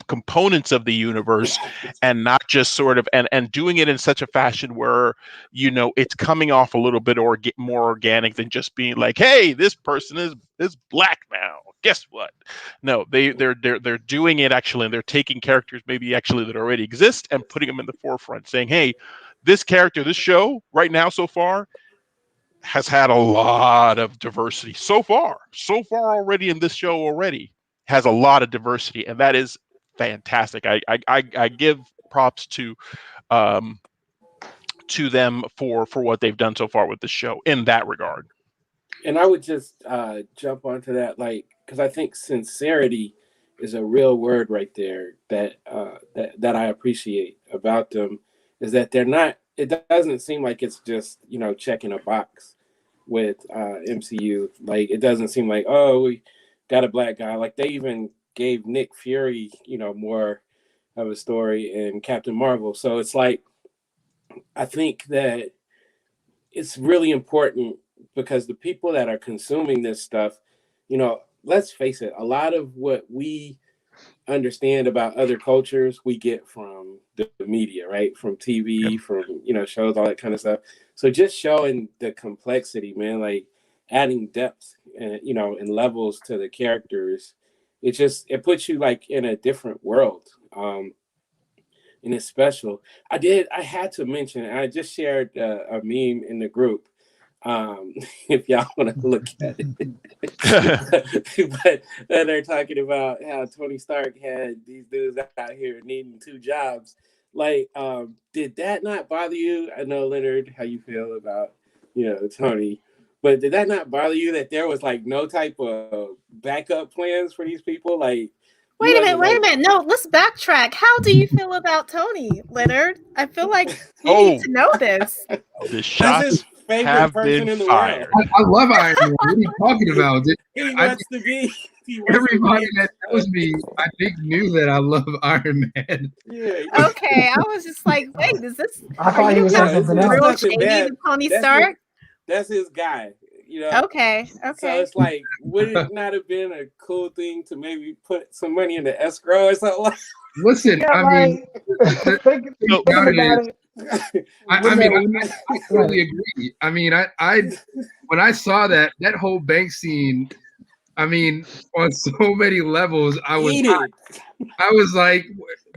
components of the universe, and not just sort of and doing it in such a fashion where it's coming off a little bit more organic than just being like, hey, this person is black now, guess what? No, they're doing it actually, and they're taking characters maybe actually that already exist and putting them in the forefront, saying, hey, this character, this show right now so far has had a lot of diversity so far already, in this show already has a lot of diversity, and that is fantastic. I give props to to them for what they've done so far with the show in that regard. And I would just jump onto that, like, because I think sincerity is a real word right there that I appreciate about them, is that they're not. It doesn't seem like it's just checking a box with MCU. Like, it doesn't seem like, oh, we got a black guy. Like, they even gave Nick Fury more of a story in Captain Marvel. So it's like, I think that it's really important, because the people that are consuming this stuff, let's face it, a lot of what we understand about other cultures, we get from the media, right? From TV, from, shows, all that kind of stuff. So just showing the complexity, man, like adding depth and, and levels to the characters, it puts you like in a different world. And it's special. I had to mention, I just shared a meme in the group. If y'all want to look at it, but they're talking about how Tony Stark had these dudes out here needing 2 jobs. Like, did that not bother you? I know, Leonard, how you feel about Tony, but did that not bother you that there was like no type of backup plans for these people? Like, wait a minute. No, let's backtrack. How do you feel about Tony, Leonard? I feel like you need to know this. The shots have been fired. I love Iron Man. What are you talking about? He wants to be. Everybody that knows me, I think, knew that I love Iron Man. Yeah. Okay, I was just like, wait, is this? I thought he was saying something else. Real shady Tony Stark? That's his guy. Okay. So it's like, would it not have been a cool thing to maybe put some money in the escrow or something like? Listen, I mean, I totally agree. I mean, I when I saw that whole bank scene, I mean, on so many levels, I was like,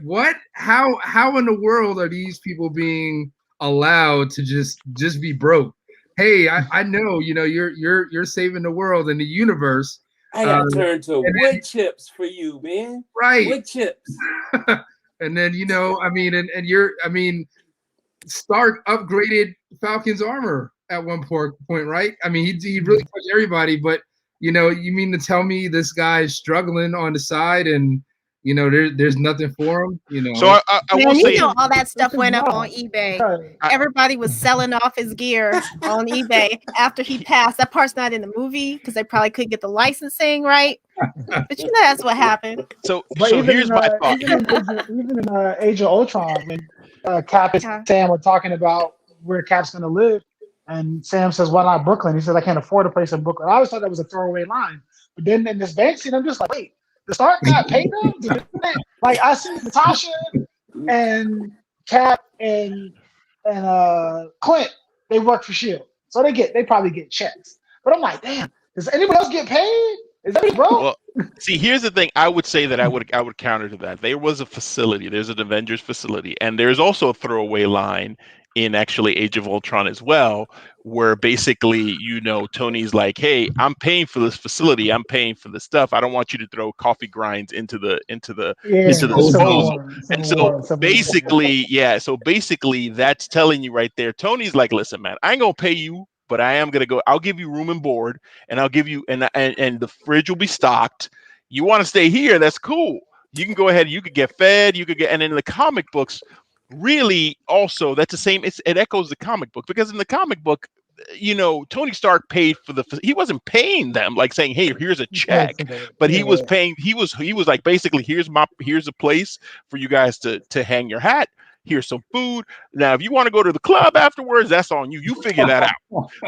what? How in the world are these people being allowed to just be broke? Hey, I know, you're saving the world and the universe. I gotta turn to wood chips for you, man. Right. Wood chips. And then, I mean, Stark upgraded Falcon's armor at one point, right? I mean, he really touched everybody, but you mean to tell me this guy is struggling on the side and there's nothing for him, So I will say, all that stuff went up on eBay. Everybody was selling off his gear on eBay after he passed. That part's not in the movie because they probably couldn't get the licensing right. But that's what happened. So here's my thought. Even in Age of Ultron, when Cap and Sam were talking about where Cap's going to live, and Sam says, "Why not Brooklyn?" He says, "I can't afford a place in Brooklyn." I always thought that was a throwaway line, but then in this bank scene, I'm just like, wait. The Stark got paid them? Like, I see Natasha and Cap and Clint, they work for S.H.I.E.L.D. So they probably get checks. But I'm like, damn, does anybody else get paid? Is that broke? Well, see, here's the thing. I would say that I would counter to that. There was a facility. There's an Avengers facility. And there's also a throwaway line in actually Age of Ultron as well, where basically, Tony's like, hey, I'm paying for this facility. I'm paying for the stuff. I don't want you to throw coffee grinds into the disposal. And so basically that's telling you right there. Tony's like, listen, man, I ain't gonna pay you, but I am gonna go. I'll give you room and board, and I'll give you and the fridge will be stocked. You want to stay here? That's cool. You can go ahead. You could get fed. You could get, and in the comic books, really also that's the same. It echoes the comic book, because in the comic book, Tony Stark paid for he wasn't paying them like saying, hey, here's a check, but he was paying. He was like, basically, here's a place for you guys to hang your hat. Here's some food. Now, if you want to go to the club afterwards, that's on you. You figure that out.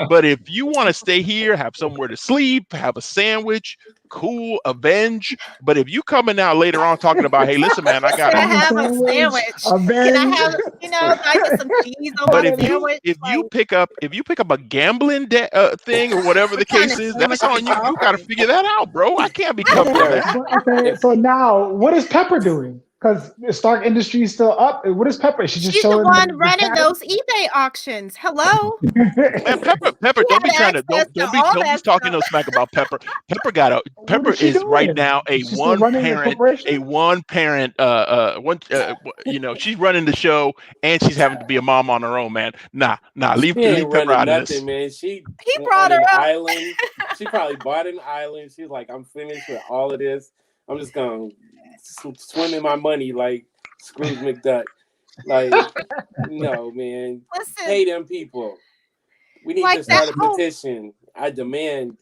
But if you want to stay here, have somewhere to sleep, have a sandwich, cool, avenge. But if you coming out later on talking about, hey, listen, man, I got to have a sandwich. Can I have, I get some cheese on my sandwich? If you pick up a gambling thing or whatever the case is, that's on you. You got to figure that out, bro. I can't be covering that. Okay, so now what is Pepper doing? because Stark Industries is still up. What is Pepper? She's just She's the showing one running cash? those eBay auctions. Hello. Man, Pepper, She don't be had trying to access to all don't be that talking stuff. no smack about Pepper. What Pepper is she is right doing? now Is she still running the corporation? she's running the show and she's having to be a mom on her own, man. Nah, She leave ain't Pepper running out of nothing, this. man. She He on brought her an up. island. She probably bought an island. She's like, I'm finished with all of this. I'm just gonna swim in my money like Scrooge McDuck. Like, no, man. Listen, Pay them people. We need like to start that a whole petition. I demand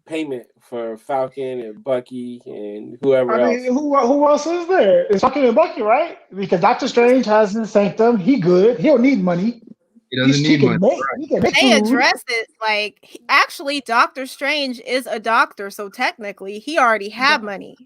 payment for Falcon and Bucky and whoever I mean, else. who else is there? It's Falcon and Bucky, right? Because Doctor Strange has his sanctum. He good. He don't need money. He doesn't need money. He can make they food. addressed it, like actually Doctor Strange is a doctor, so technically he already had money.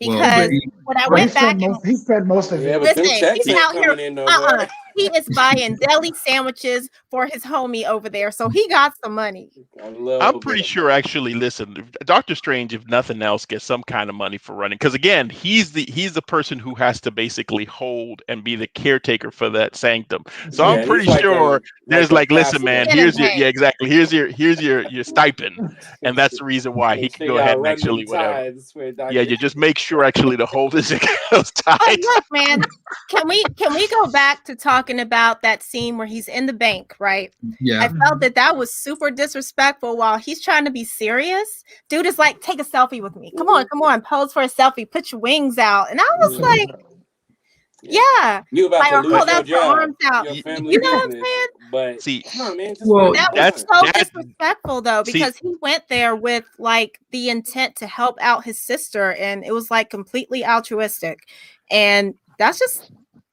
Well, Because but when I But went back and he spent most of Yeah, it. but them listen, checks he's ain't out here. coming in no more. He is buying deli sandwiches for his homie over there, so he got some money. I'm pretty sure, actually. Listen, Doctor Strange, if nothing else, gets some kind of money for running. Because again, he's the person who has to basically hold and be the caretaker for that sanctum. So Yeah, I'm he's pretty like sure there's like, listen, man, Getting here's your paid. exactly. Here's your stipend, and that's the reason why he can go ahead and actually whatever. Yeah, you just make sure actually to hold his accounts tight. But look, man, can we go back to talking about that scene where he's in the bank, right? yeah, I felt that was super disrespectful while he's trying to be serious. Dude is like, take a selfie with me. Come on, pose for a selfie, put your wings out. And I was like, yeah. You about like, to or lose hold your out your job, arms out. your family You know what I'm business. saying? But See, come on, man. Just well, That was so disrespectful though, because he went there with like the intent to help out his sister, and it was like completely altruistic. And that's just,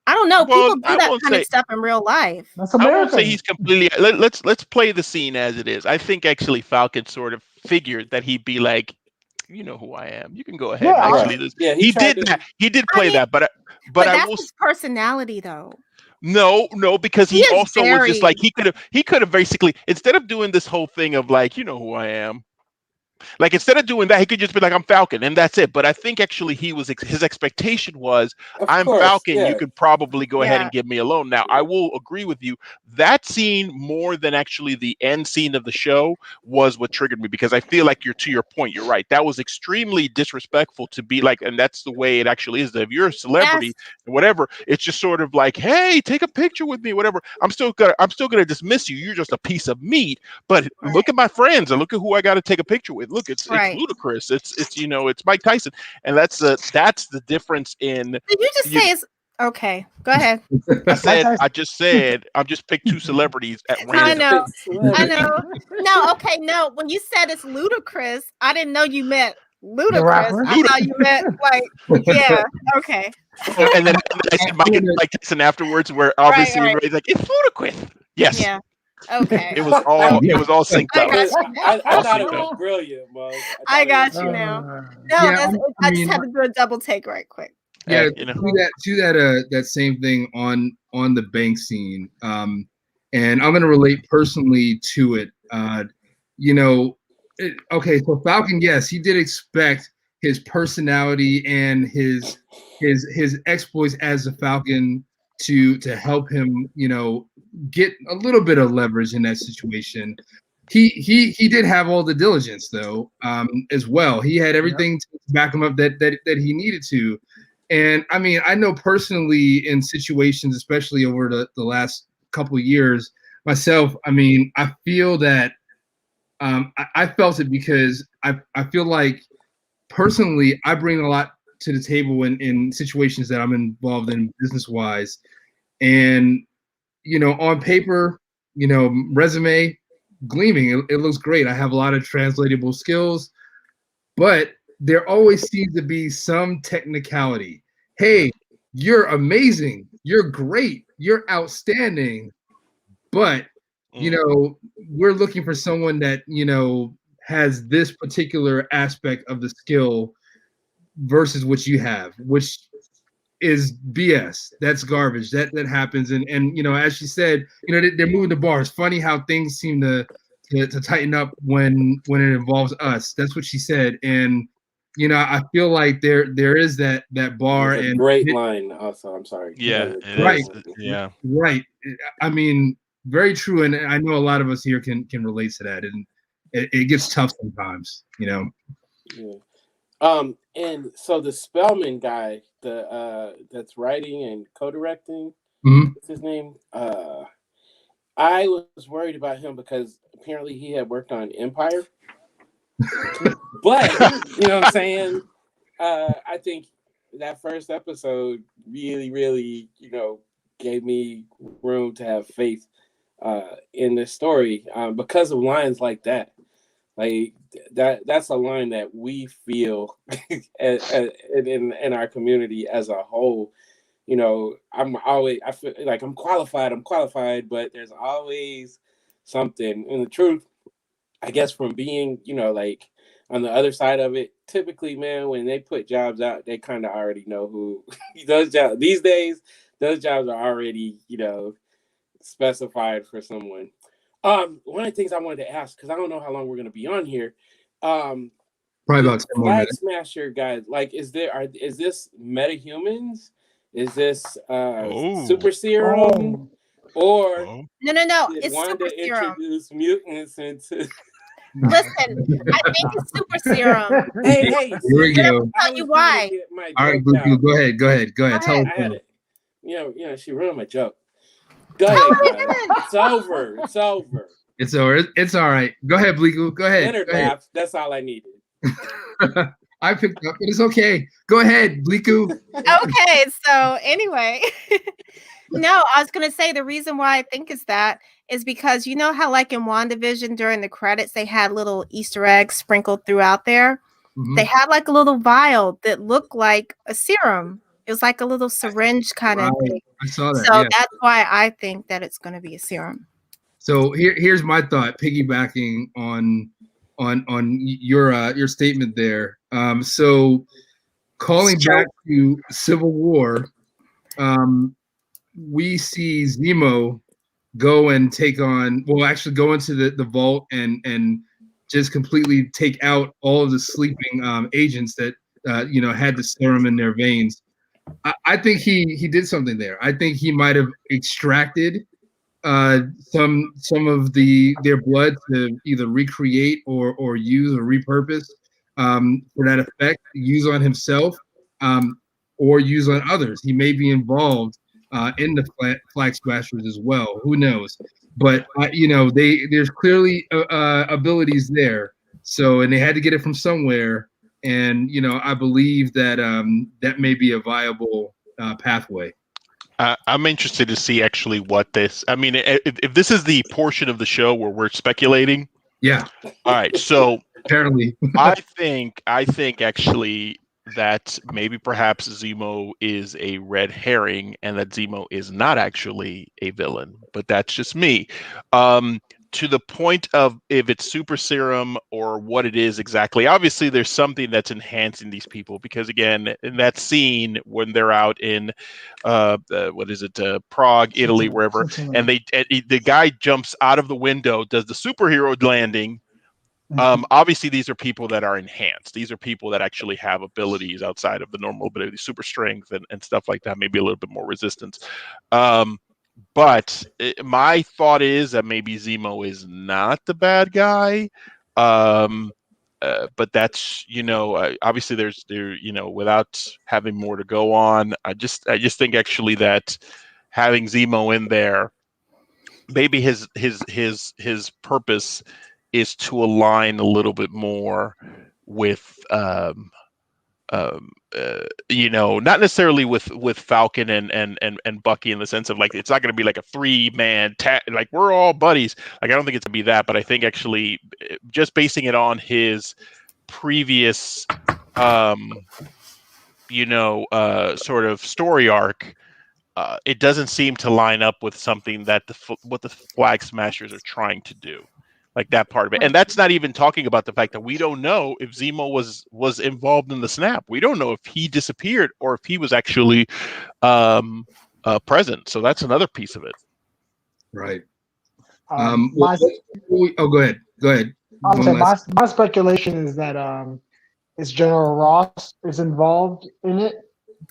I don't know. Well, People do that kind of stuff in real life. That's I American. won't say he's completely. Let's play the scene as it is. I think actually Falcon sort of figured that he'd be like, you know who I am. You can go ahead and actually. Yeah, he did that. He did play that, but I that's will. His personality, though. No, because he also was just like very- he could have basically, instead of doing this whole thing of like, you know who I am. Like, instead of doing that, he could just be like, I'm Falcon, and that's it. But I think actually his expectation was, I'm Falcon, you could probably go ahead and give me alone. Now, I will agree with you. That scene, more than actually the end scene of the show, was what triggered me, because I feel like to your point, you're right. That was extremely disrespectful to be like, and that's the way it actually is. That if you're a celebrity, whatever, it's just sort of like, hey, take a picture with me, whatever. I'm still gonna dismiss you. You're just a piece of meat. But look at my friends and look at who I got to take a picture with. Look, it's ludicrous. It's Mike Tyson, and that's the difference in. Did you just say it's okay? Go ahead. I just picked two celebrities at random. I know. No. When you said it's ludicrous, I didn't know you meant ludicrous. I thought you meant like, yeah, okay. And then I said Mike Tyson afterwards, where obviously everybody's like, it's ludicrous. Yes. Yeah. Okay. It was all synced up. I thought it was brilliant, Mo. I got you now. No, I just had to do a double take right quick. Yeah, that same thing on the bank scene. And I'm gonna relate personally to it. Okay, so Falcon, yes, he did expect his personality and his exploits as a Falcon to help him, get a little bit of leverage in that situation. He did have all the diligence though, as well. He had everything to back him up that he needed to. And I mean, I know personally in situations, especially over the last couple of years myself, I mean, I feel that I felt it because I feel like personally I bring a lot to the table in situations that I'm involved in business wise. And, on paper, resume gleaming, it looks great. I have a lot of translatable skills, but there always seems to be some technicality. Hey, you're amazing. You're great. You're outstanding. But, we're looking for someone that, has this particular aspect of the skill versus what you have, which is BS. That's garbage. That happens. And as she said, they're moving the bar. It's funny how things seem to tighten up when it involves us. That's what she said. And I feel like there is that bar, It's a and great line. Also, I'm sorry. Yeah, That was a it great Right. is. line. Yeah. right. I mean, very true, and I know a lot of us here can relate to that, and it gets tough sometimes. Yeah. And so the Spellman guy, the that's writing and co-directing, Mhm. what's his name? I was worried about him because apparently he had worked on Empire. But you know what I'm saying? I think that first episode really, really, gave me room to have faith in this story because of lines like that. Like that's a line that we feel in our community as a whole. I feel like I'm qualified, but there's always something. And the truth, I guess, from being, like on the other side of it, typically, man, when they put jobs out, they kind of already know who those jobs these days, those jobs are already, specified for someone. One of the things I wanted to ask, because I don't know how long we're going to be on here, Probably the about 10 more Flag minutes. Smasher guys, like, is this metahumans? Is this super Oh. serum, or Oh. No. did It's super Wanda serum. introduce mutants into? Listen, I think it's super serum. Hey, Here we see, go. I Tell you was trying why. to get my All right, joke Blue Pill, out. go ahead. Tell Go us. ahead. I had it. She ruined my joke. Go ahead, guys. It's over. It's over. It's all right. It's all right. Go ahead, Bleagle. Go ahead. Leonard Go ahead. laughed. That's all I needed. I picked up. It's okay. Go ahead, Bleaku. Okay, so anyway, no, I was gonna say the reason why I think is that is because you know how like in WandaVision during the credits they had little Easter eggs sprinkled throughout there. Mhm. They had like a little vial that looked like a serum. It was like a little syringe kind of Right. thing. I saw that. So Yeah. that's why I think that it's going to be a serum. So here's my thought, piggybacking on your statement there. So calling back to Civil War, we see Zemo go and take on, well, actually go into the vault and just completely take out all of the sleeping agents that had the serum in their veins. I think he did something there. I think he might have extracted some of their blood to either recreate or use or repurpose for that effect, use on himself or use on others. He may be involved in the Flag Smashers as well. Who knows? But there's clearly abilities there. So, and they had to get it from somewhere. And I believe that that may be a viable pathway. I'm interested to see actually what this. I mean, if this is the portion of the show where we're speculating. Yeah. All right. So apparently, I think actually that maybe perhaps Zemo is a red herring and that Zemo is not actually a villain, but that's just me. To the point of if it's super serum or what it is exactly. Obviously, there's something that's enhancing these people because, again, in that scene when they're out in, what is it, Prague, Italy, wherever, and the guy jumps out of the window, does the superhero landing. Obviously, these are people that are enhanced. These are people that actually have abilities outside of the normal ability, super strength and stuff like that, maybe a little bit more resistance. But my thought is that maybe Zemo is not the bad guy. But that's, obviously without having more to go on, I just think actually that having Zemo in there, maybe his purpose is to align a little bit more with not necessarily with Falcon and Bucky in the sense of like it's not going to be like a 3-man like we're all buddies. Like I don't think it's going to be that, but I think actually just basing it on his previous sort of story arc, it doesn't seem to line up with something that what the Flag Smashers are trying to do. Like that part of it. And that's not even talking about the fact that we don't know if Zemo was involved in the snap. We don't know if he disappeared or if he was actually present. So that's another piece of it. Right. My go ahead. my speculation is that it's General Ross is involved in it.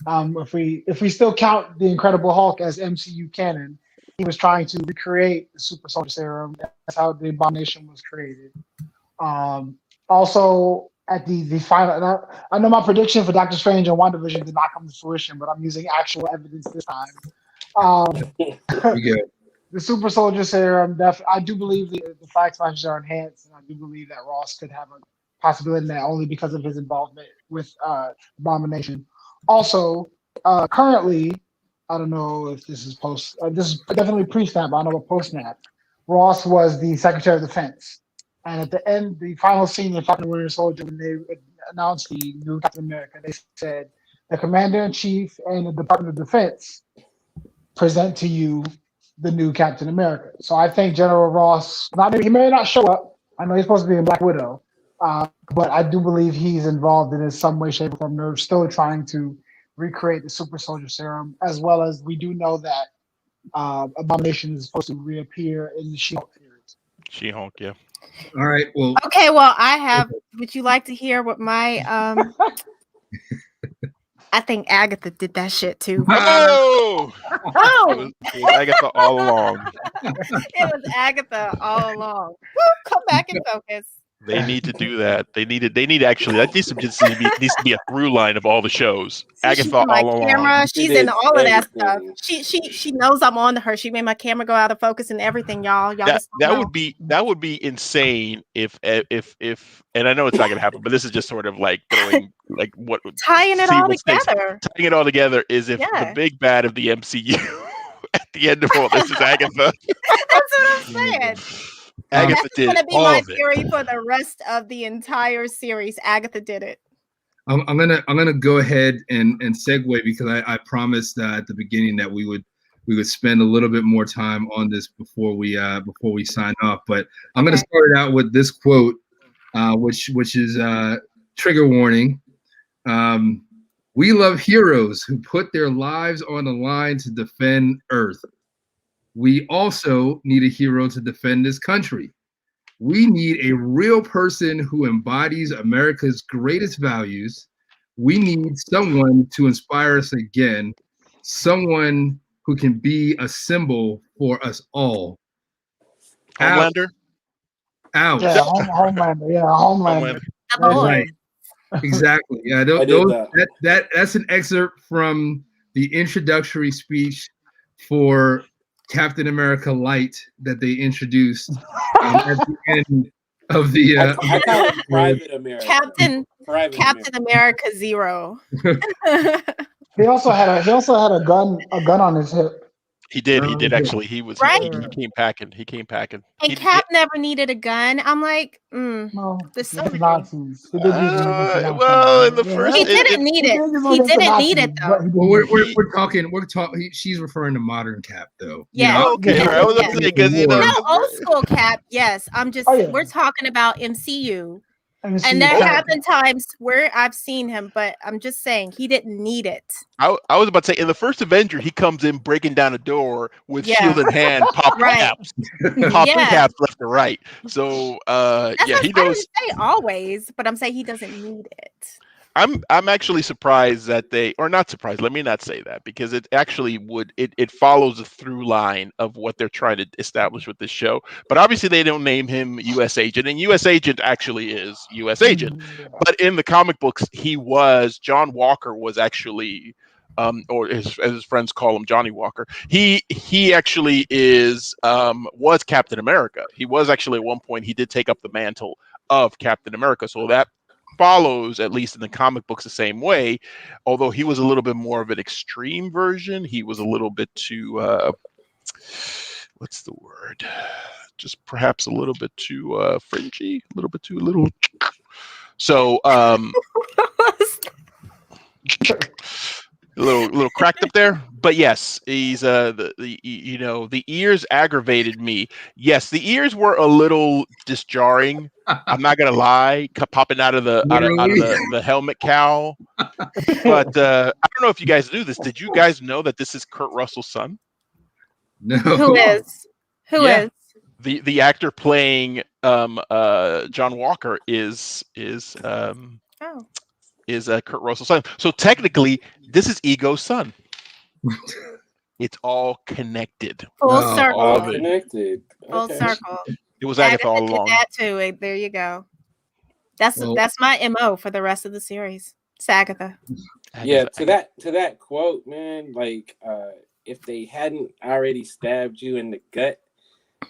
If we still count the Incredible Hulk as MCU canon, he was trying to recreate the Super Soldier Serum. That's how the Abomination was created. Also, at the final, I know my prediction for Doctor Strange and WandaVision did not come to fruition, but I'm using actual evidence this time. You go. The Super Soldier Serum, I do believe the Flag Smashers are enhanced, and I do believe that Ross could have a possibility in that only because of his involvement with Abomination. Also, currently, I don't know if this is post. This is definitely pre-snap. I don't know about post-snap. Ross was the Secretary of Defense, and at the end, the final scene in Falcon and Winter Soldier, when they announced the new Captain America, they said the Commander in Chief and the Department of Defense present to you the new Captain America. So I think General Ross, he may not show up. I know he's supposed to be in Black Widow, but I do believe he's involved in some way, shape, or form. They're still trying to recreate the Super Soldier Serum, as well as we do know that Abomination is supposed to reappear in the She-Hulk series. She-Hulk, yeah. All right. Well. Okay. Well, I have. Would you like to hear what my I think Agatha did that shit too. Oh, Oh, it was Agatha all along. it was Agatha all along. Woo, come back and focus. They need to do that. They need actually. That needs to be a through line of all the shows. See, Agatha she's in my all camera. along. She's She in did all of that stuff. everything. She knows I'm on to her. She made my camera go out of focus and everything, y'all. Y'all That just don't know. would be insane if and I know it's not gonna happen, but this is just sort of like throwing like what Tying it see all what stakes- together. Tying it all together is if Yeah. the big bad of the MCU at the end of all this is Agatha. That's what I'm saying. Agatha That's did gonna be all my of it. theory for the rest of the entire series. Agatha did it. I'm gonna go ahead and segue because I promised at the beginning that we would spend a little bit more time on this before we sign off. But I'm gonna start it out with this quote, which is trigger warning. We love heroes who put their lives on the line to defend Earth. We also need a hero to defend this country. We need a real person who embodies America's greatest values. We need someone to inspire us again, someone who can be a symbol for us all. Homelander. Out. Yeah, Homelander. Yeah, Homelander. Right. Exactly. Yeah. That's an excerpt from the introductory speech for Captain America Light that they introduced at the end of the I call it Private America. Captain America Zero. He also had a gun on his hip. He did actually. He was Right. he came packing. He came packing. And Cap never needed a gun. I'm like, No, the it's soldier. Nazis. He did use it against the Nazis. Well, in the first, He didn't need it. He didn't need it though. Well, we're talking. She's referring to modern Cap though. Yeah. You know? okay, Yeah. all right. I was Yeah. gonna say because you know. No, old school Cap. Yes, I'm just. Oh, yeah. We're talking about MCU. MCU And there Cap. have been times where I've seen him, but I'm just saying he didn't need it. I was about to say in the first Avenger, he comes in breaking down a door with Yeah. shield in hand, popping Right. caps, popping Yeah. caps left and right. So That's yeah, what he I didn't knows. say always, but I'm saying he doesn't need it. I'm actually surprised that or not surprised. Let me not say that because it actually it follows a through line of what they're trying to establish with this show. But obviously they don't name him U.S. Agent, and U.S. Agent actually is U.S. Agent. But in the comic books, John Walker was actually, or as his friends call him, Johnny Walker. He actually was Captain America. He was actually at one point he did take up the mantle of Captain America. So that follows, at least in the comic books, the same way, although he was a little bit more of an extreme version. He was a little bit too what's the word, just perhaps a little bit too fringy, a little so a little cracked up there, but yes, he's the ears aggravated me. Yes, the ears were a little disjarring. I'm not gonna lie, popping out of the helmet cowl. But I don't know if you guys knew this. Did you guys know that this is Kurt Russell's son? No. Who is? Who Yeah. is? The actor playing John Walker is Oh, Oh, is Kurt Russell's son. So technically, this is Ego's son. It's all connected. full Wow. All circle. of it. Connected. Full Okay. circle. It was Agatha all Agatha did along. that too. There you go. That's Well- that's my MO for the rest of the series. It's Agatha. Yeah, to that quote, man, like if they hadn't already stabbed you in the gut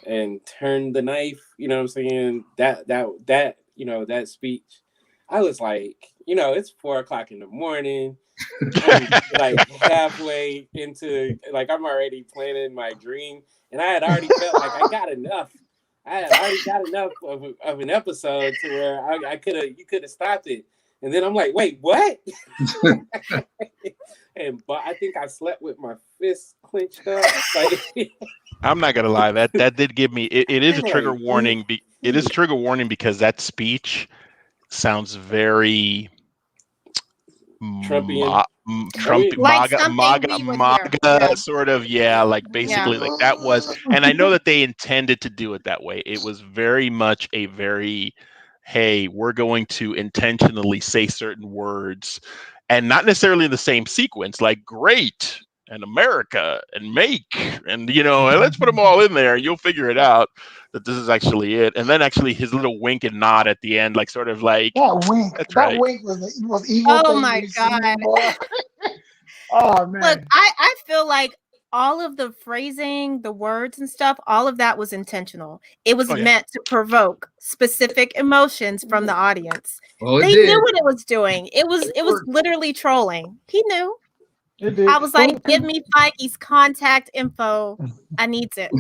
and turned the knife, you know what I'm saying? That you know, that speech, I was like, you know, it's 4:00 in the morning. I'm like halfway into, like, I'm already planning my dream, and I had already felt like I got enough. I had already got enough of an episode to where you could have stopped it. And then I'm like, wait, what? But I think I slept with my fists clenched up. Like, I'm not gonna lie, that did give me it is a trigger Like, warning. It is a trigger warning because that speech sounds very Trumpian. Trump, Like MAGA, something MAGA, we would MAGA, hear. Yeah. sort of, yeah, like basically, like that was, and I know that they intended to do it that way. It was very much a very, hey, we're going to intentionally say certain words, and not necessarily in the same sequence, like great and America and make, and you know, and let's put them all in there, and you'll figure it out that this is actually it. And then actually his little wink and nod at the end, like sort of like, That wink. that's That right. wink was the most evil Oh thing my we've seen, God. boy. Oh man. Look, I feel like all of the phrasing, the words and stuff, all of that was intentional. It was Oh, yeah. meant to provoke specific emotions from the audience. Well, it They did. knew what it was doing. It was literally trolling. He knew. It did. I was like, give me Feige's contact info. I needs it.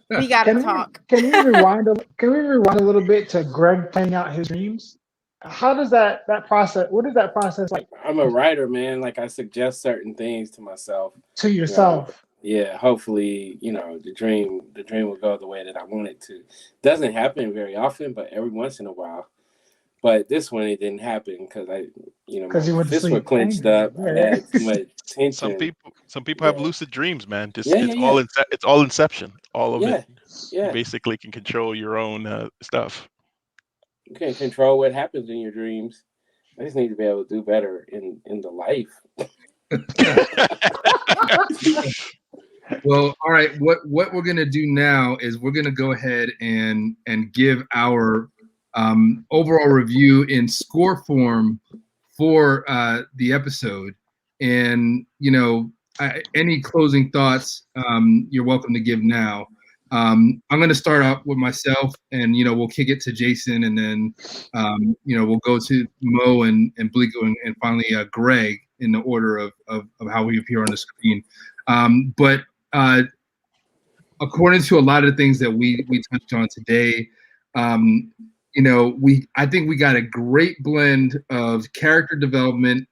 We gotta talk. Can we rewind a little bit to Greg playing out his dreams? How does that process? What is that process like I'm a writer, man. Like, I suggest certain things to myself. to yourself? Yeah, hopefully, you know, the dream will go the way that I want it to. Doesn't happen very often, but every once in a while. But this one, it didn't happen because my 'Cause you went to fists were sleep clenched angry. up. I had too much tension. Some people have Yeah. lucid dreams, man. Just Yeah, it's yeah, all it's all inception. All of Yeah, it. You yeah. basically can control your own stuff. You can't control what happens in your dreams. I just need to be able to do better in the life. Well, all right. What we're gonna do now is we're gonna go ahead and give our overall review in score form for the episode. And you know, any closing thoughts you're welcome to give now. I'm gonna start out with myself, and you know, we'll kick it to Jason, and then you know, we'll go to Mo and Bleeko, and finally Greg in the order of how we appear on the screen. But according to a lot of the things that we touched on today, you know, I think we got a great blend of character development,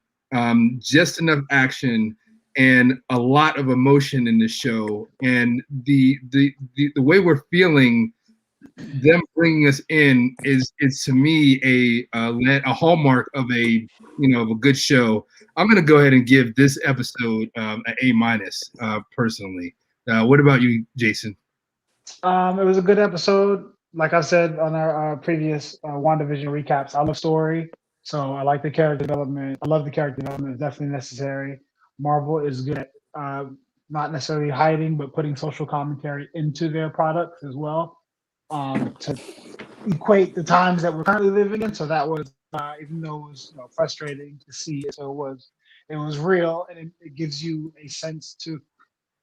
just enough action, and a lot of emotion in the show. And the way we're feeling, them bringing us in is to me a hallmark of a good show. I'm gonna go ahead and give this episode an A- personally. What about you, Jason? It was a good episode. Like I said on our previous WandaVision recaps, I love story, so I like the character development. I love the character development; it's definitely necessary. Marvel is good at not necessarily hiding, but putting social commentary into their products as well, to equate the times that we're currently living in. So that was, even though it was frustrating to see it, so it was real, and it gives you a sense to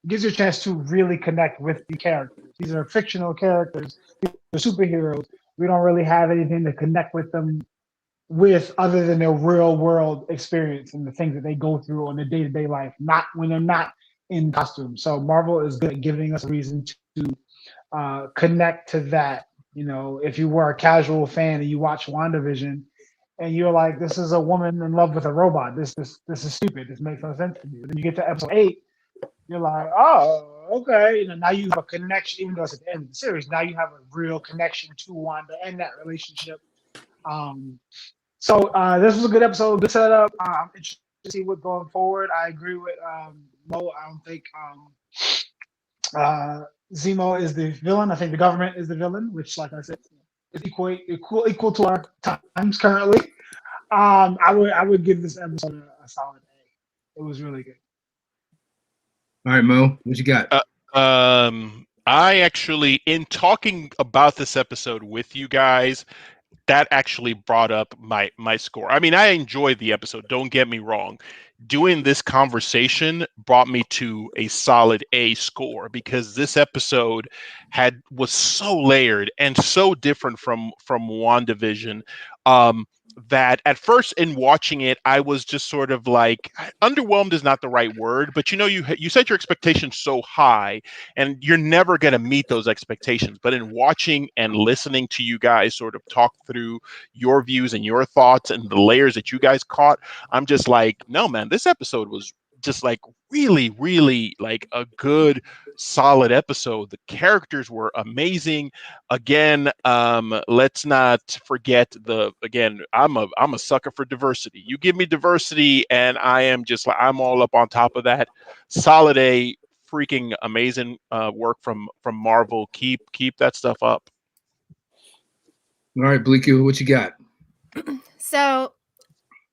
gives you a chance to really connect with the characters. These are fictional characters. They're superheroes. We don't really have anything to connect with them with other than their real world experience and the things that they go through on their day-to-day life, not when they're not in costume. So Marvel is good at giving us a reason to connect to that. You know, if you were a casual fan and you watch WandaVision and you're like, this is a woman in love with a robot. This is stupid. This makes no sense to me. Then you get to episode 8, you're like, oh, okay. Now you have a connection, even though it's at the end of the series. Now you have a real connection to Wanda and that relationship. So this was a good episode, good setup. I'm interested to see what's going forward. I agree with Mo. I don't think Zemo is the villain. I think the government is the villain, which, like I said, is equal to our times currently. I would give this episode a solid A. It was really good. All right, Mo, what you got? I actually, in talking about this episode with you guys, that actually brought up my score. I mean, I enjoyed the episode, don't get me wrong. Doing this conversation brought me to a solid A score because this episode was so layered and so different from WandaVision. That at first in watching it, I was just sort of like underwhelmed is not the right word, but you set your expectations so high and you're never going to meet those expectations. But in watching and listening to you guys sort of talk through your views and your thoughts and the layers that you guys caught, I'm just like, no, man, this episode was just like really, really like a good, solid episode. The characters were amazing. Again, let's not forget I'm a sucker for diversity. You give me diversity and I am just like, I'm all up on top of that. Solid A, freaking amazing work from Marvel. Keep that stuff up. All right, Bleaky, what you got? So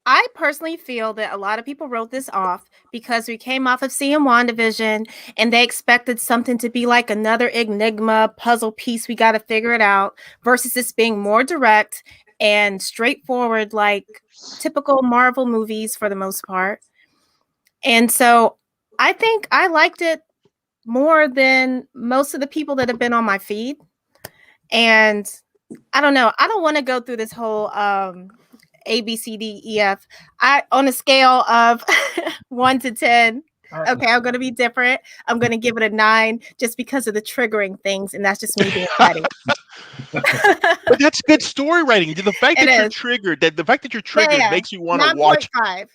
I personally feel that a lot of people wrote this off because we came off of seeing WandaVision and they expected something to be like another enigma puzzle piece. We got to figure it out versus this being more direct and straightforward, like typical Marvel movies for the most part. And so I think I liked it more than most of the people that have been on my feed. And I don't know. I don't want to go through this whole A, B, C, D, E, F. On a scale of 1 to 10. Okay, I'm going to be different. I'm going to give it a 9 just because of the triggering things, and that's just me being petty. But that's good story writing. The fact that you're triggered, makes you want to watch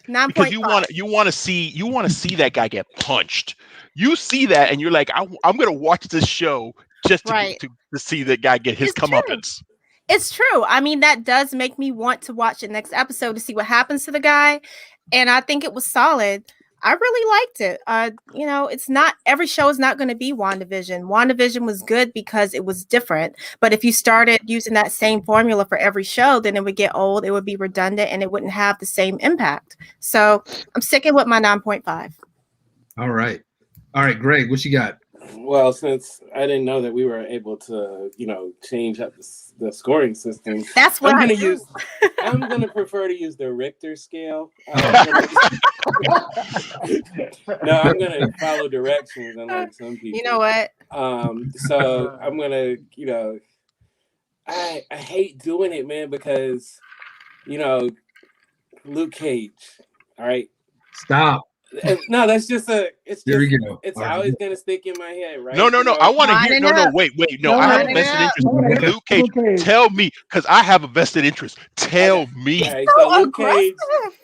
9.5 because you want to see that guy get punched. You see that, and you're like, I'm going to watch this show just to see that guy get his comeuppance. It's true. I mean, that does make me want to watch the next episode to see what happens to the guy. And I think it was solid. I really liked it. It's not every show is not going to be WandaVision. WandaVision was good because it was different. But if you started using that same formula for every show, then it would get old, it would be redundant, and it wouldn't have the same impact. So I'm sticking with my 9.5. All right, Greg, what you got? Well, since I didn't know that we were able to, change up the scoring system, that's what I'm going to prefer to use the Richter scale. No, I'm going to follow directions, unlike some people. You know what? So I'm going to, I hate doing it, man, because, Luke Cage. All right. Stop. No, that's just it's always gonna stick in my head, right? No. I want to hear. Wait. No, I have a vested interest. Luke Cage, tell me, because I have a vested interest. Tell me. Right, so Luke Cage,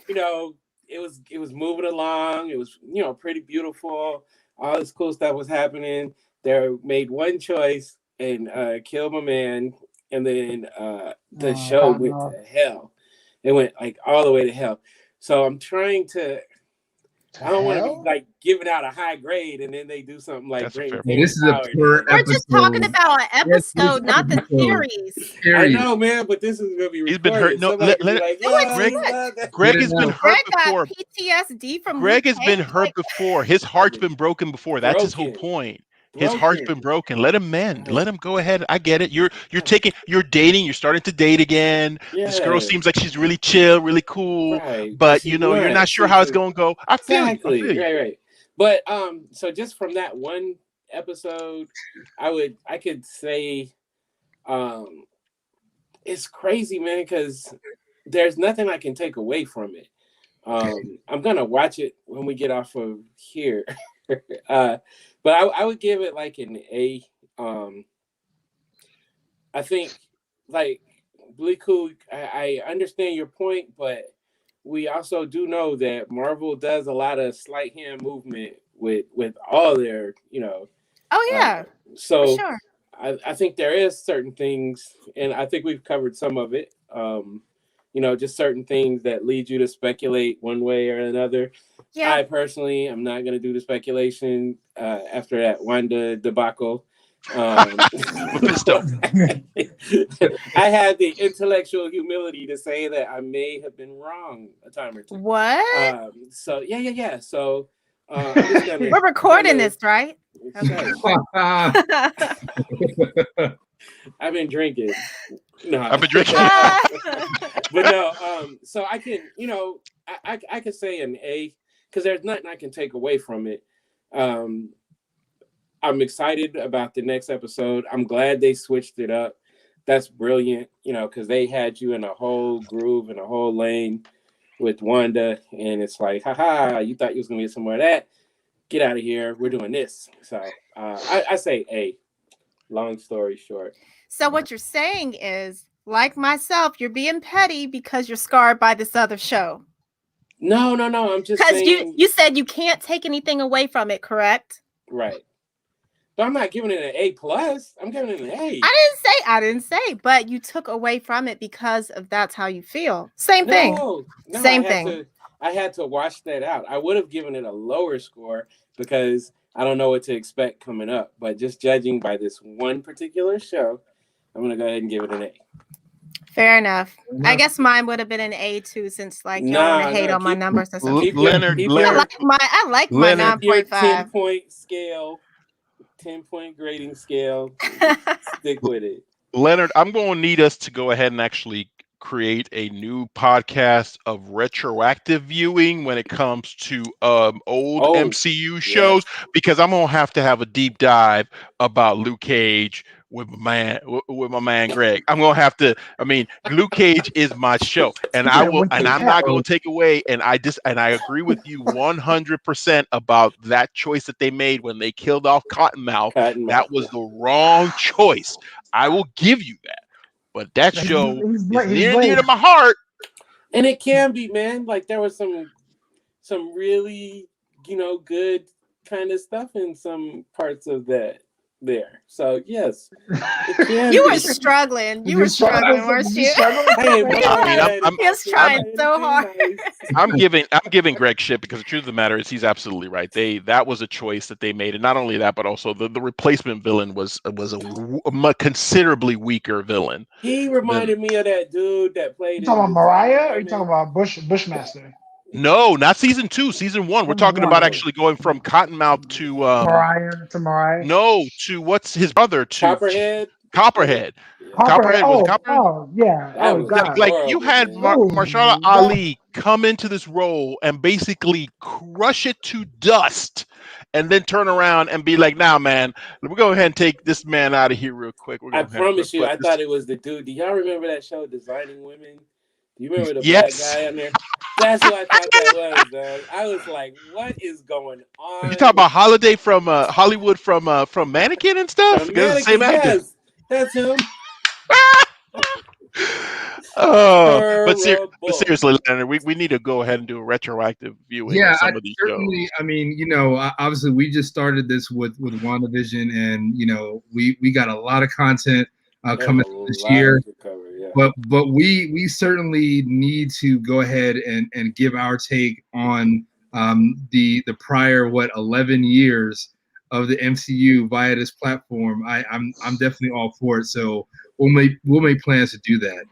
it was moving along. It was, pretty beautiful. All this cool stuff was happening. They made one choice and killed my man, and then the show went to hell. It went like all the way to hell. So I'm trying to. I don't want to be like giving out a high grade and then they do something like this is a per episode. We're just talking about an episode, not the series. I know, man, but this is gonna be recorded. He's been hurt. No, Greg has been hurt before. PTSD from Greg has been hurt before. His heart's been broken before. That's his whole point. His heart's been broken. Let him mend. Let him go ahead. I get it. You're dating. You're starting to date again. Yeah. This girl seems like she's really chill, really cool. Right. But you're not sure how it's gonna go. I feel you. Right. But so just from that one episode, I could say, it's crazy, man, because there's nothing I can take away from it. I'm gonna watch it when we get off of here. But I would give it like an A. I think, like, Bleaku, I understand your point, but we also do know that Marvel does a lot of slight hand movement with all their, Oh, yeah. So for sure. I think there is certain things, and I think we've covered some of it. Just certain things that lead you to speculate one way or another. Yeah. I personally am not going to do the speculation after that Wanda debacle. Mephisto. I had the intellectual humility to say that I may have been wrong a time or two. What? So yeah. So I'm just gonna. We're recording this, right? Okay. I've been drinking. No, I've been drinking. but no. So I can, I could say an A because there's nothing I can take away from it. I'm excited about the next episode. I'm glad they switched it up. That's brilliant, because they had you in a whole groove and a whole lane with Wanda, and it's like, haha, you thought you was gonna get somewhere that. Get out of here. We're doing this. So I say A. Long story short. So what you're saying is, like myself, you're being petty because you're scarred by this other show. No. I'm just because saying. you said you can't take anything away from it, correct? Right. But I'm not giving it an A plus. I'm giving it an A. I didn't say, but you took away from it because of that's how you feel. Same thing. No, Same thing. I had to wash that out. I would have given it a lower score because I don't know what to expect coming up. But just judging by this one particular show, I'm gonna go ahead and give it an A. Fair enough. I guess mine would have been an A too, since y'all want to hate on my numbers or something. Leonard, I like my 9.5. 10-point scale, 10-point grading scale. Stick with it. Leonard, I'm going to need us to go ahead and actually create a new podcast of retroactive viewing when it comes to old MCU shows, because I'm going to have a deep dive about Luke Cage with my man Greg. I'm going to have to. I mean, Luke Cage is my show, and I'm not going to take away. And I agree with you 100% about that choice that they made when they killed off Cottonmouth. That was the wrong choice. I will give you that. But that show is near and dear to my heart. And it can be, man. Like there was some really, good kind of stuff in some parts of that there. So yes, it can you were struggling. You were struggling, weren't you? Hey, he was trying so hard. I'm giving Greg shit because the truth of the matter is he's absolutely right. That was a choice that they made, and not only that, but also the replacement villain was a considerably weaker villain. He reminded me of that dude that played. You talking about Mariah, or are you talking about Bushmaster? No, not season 2, season 1. We're talking about actually going from Cottonmouth to Mariah. No, to what's his brother? To Copperhead. Copperhead. Oh, yeah. Oh, God. Like you had Mahershala Ali come into this role and basically crush it to dust, and then turn around and be like, "Nah, man, we're going to go ahead and take this man out of here real quick." I promise you, I thought it was the dude. Do y'all remember that show, Designing Women? Do you remember the black guy on there? That's what I thought that was, man. I was like, "What is going on?" You talking about Holiday from Hollywood from Mannequin and stuff? Mannequin, same yes, that's him. But seriously, Leonard, we need to go ahead and do a retroactive viewing of some of these shows. I mean, obviously we just started this with WandaVision, and we got a lot of content coming this year. But we certainly need to go ahead and give our take on the prior 11 years of the MCU via this platform. I'm definitely all for it. So we'll make plans to do that.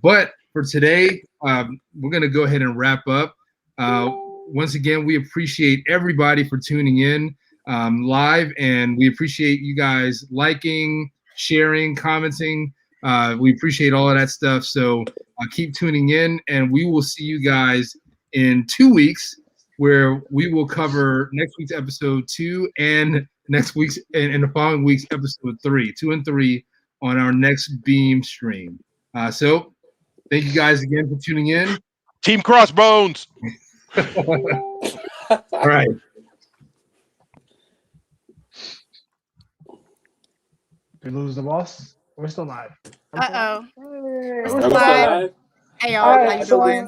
But for today, we're gonna go ahead and wrap up. Once again, we appreciate everybody for tuning in live, and we appreciate you guys liking, sharing, commenting. We appreciate all of that stuff. So keep tuning in, and we will see you guys in 2 weeks, where we will cover next week's episode 2 and next week's and the following week's episode 3, 2 and 3 on our next B.E.A.M stream. So thank you guys again for tuning in. Team Crossbones. All right. We lose the boss. We're still live. Uh-oh. We're still live. Hey, y'all. How you doing?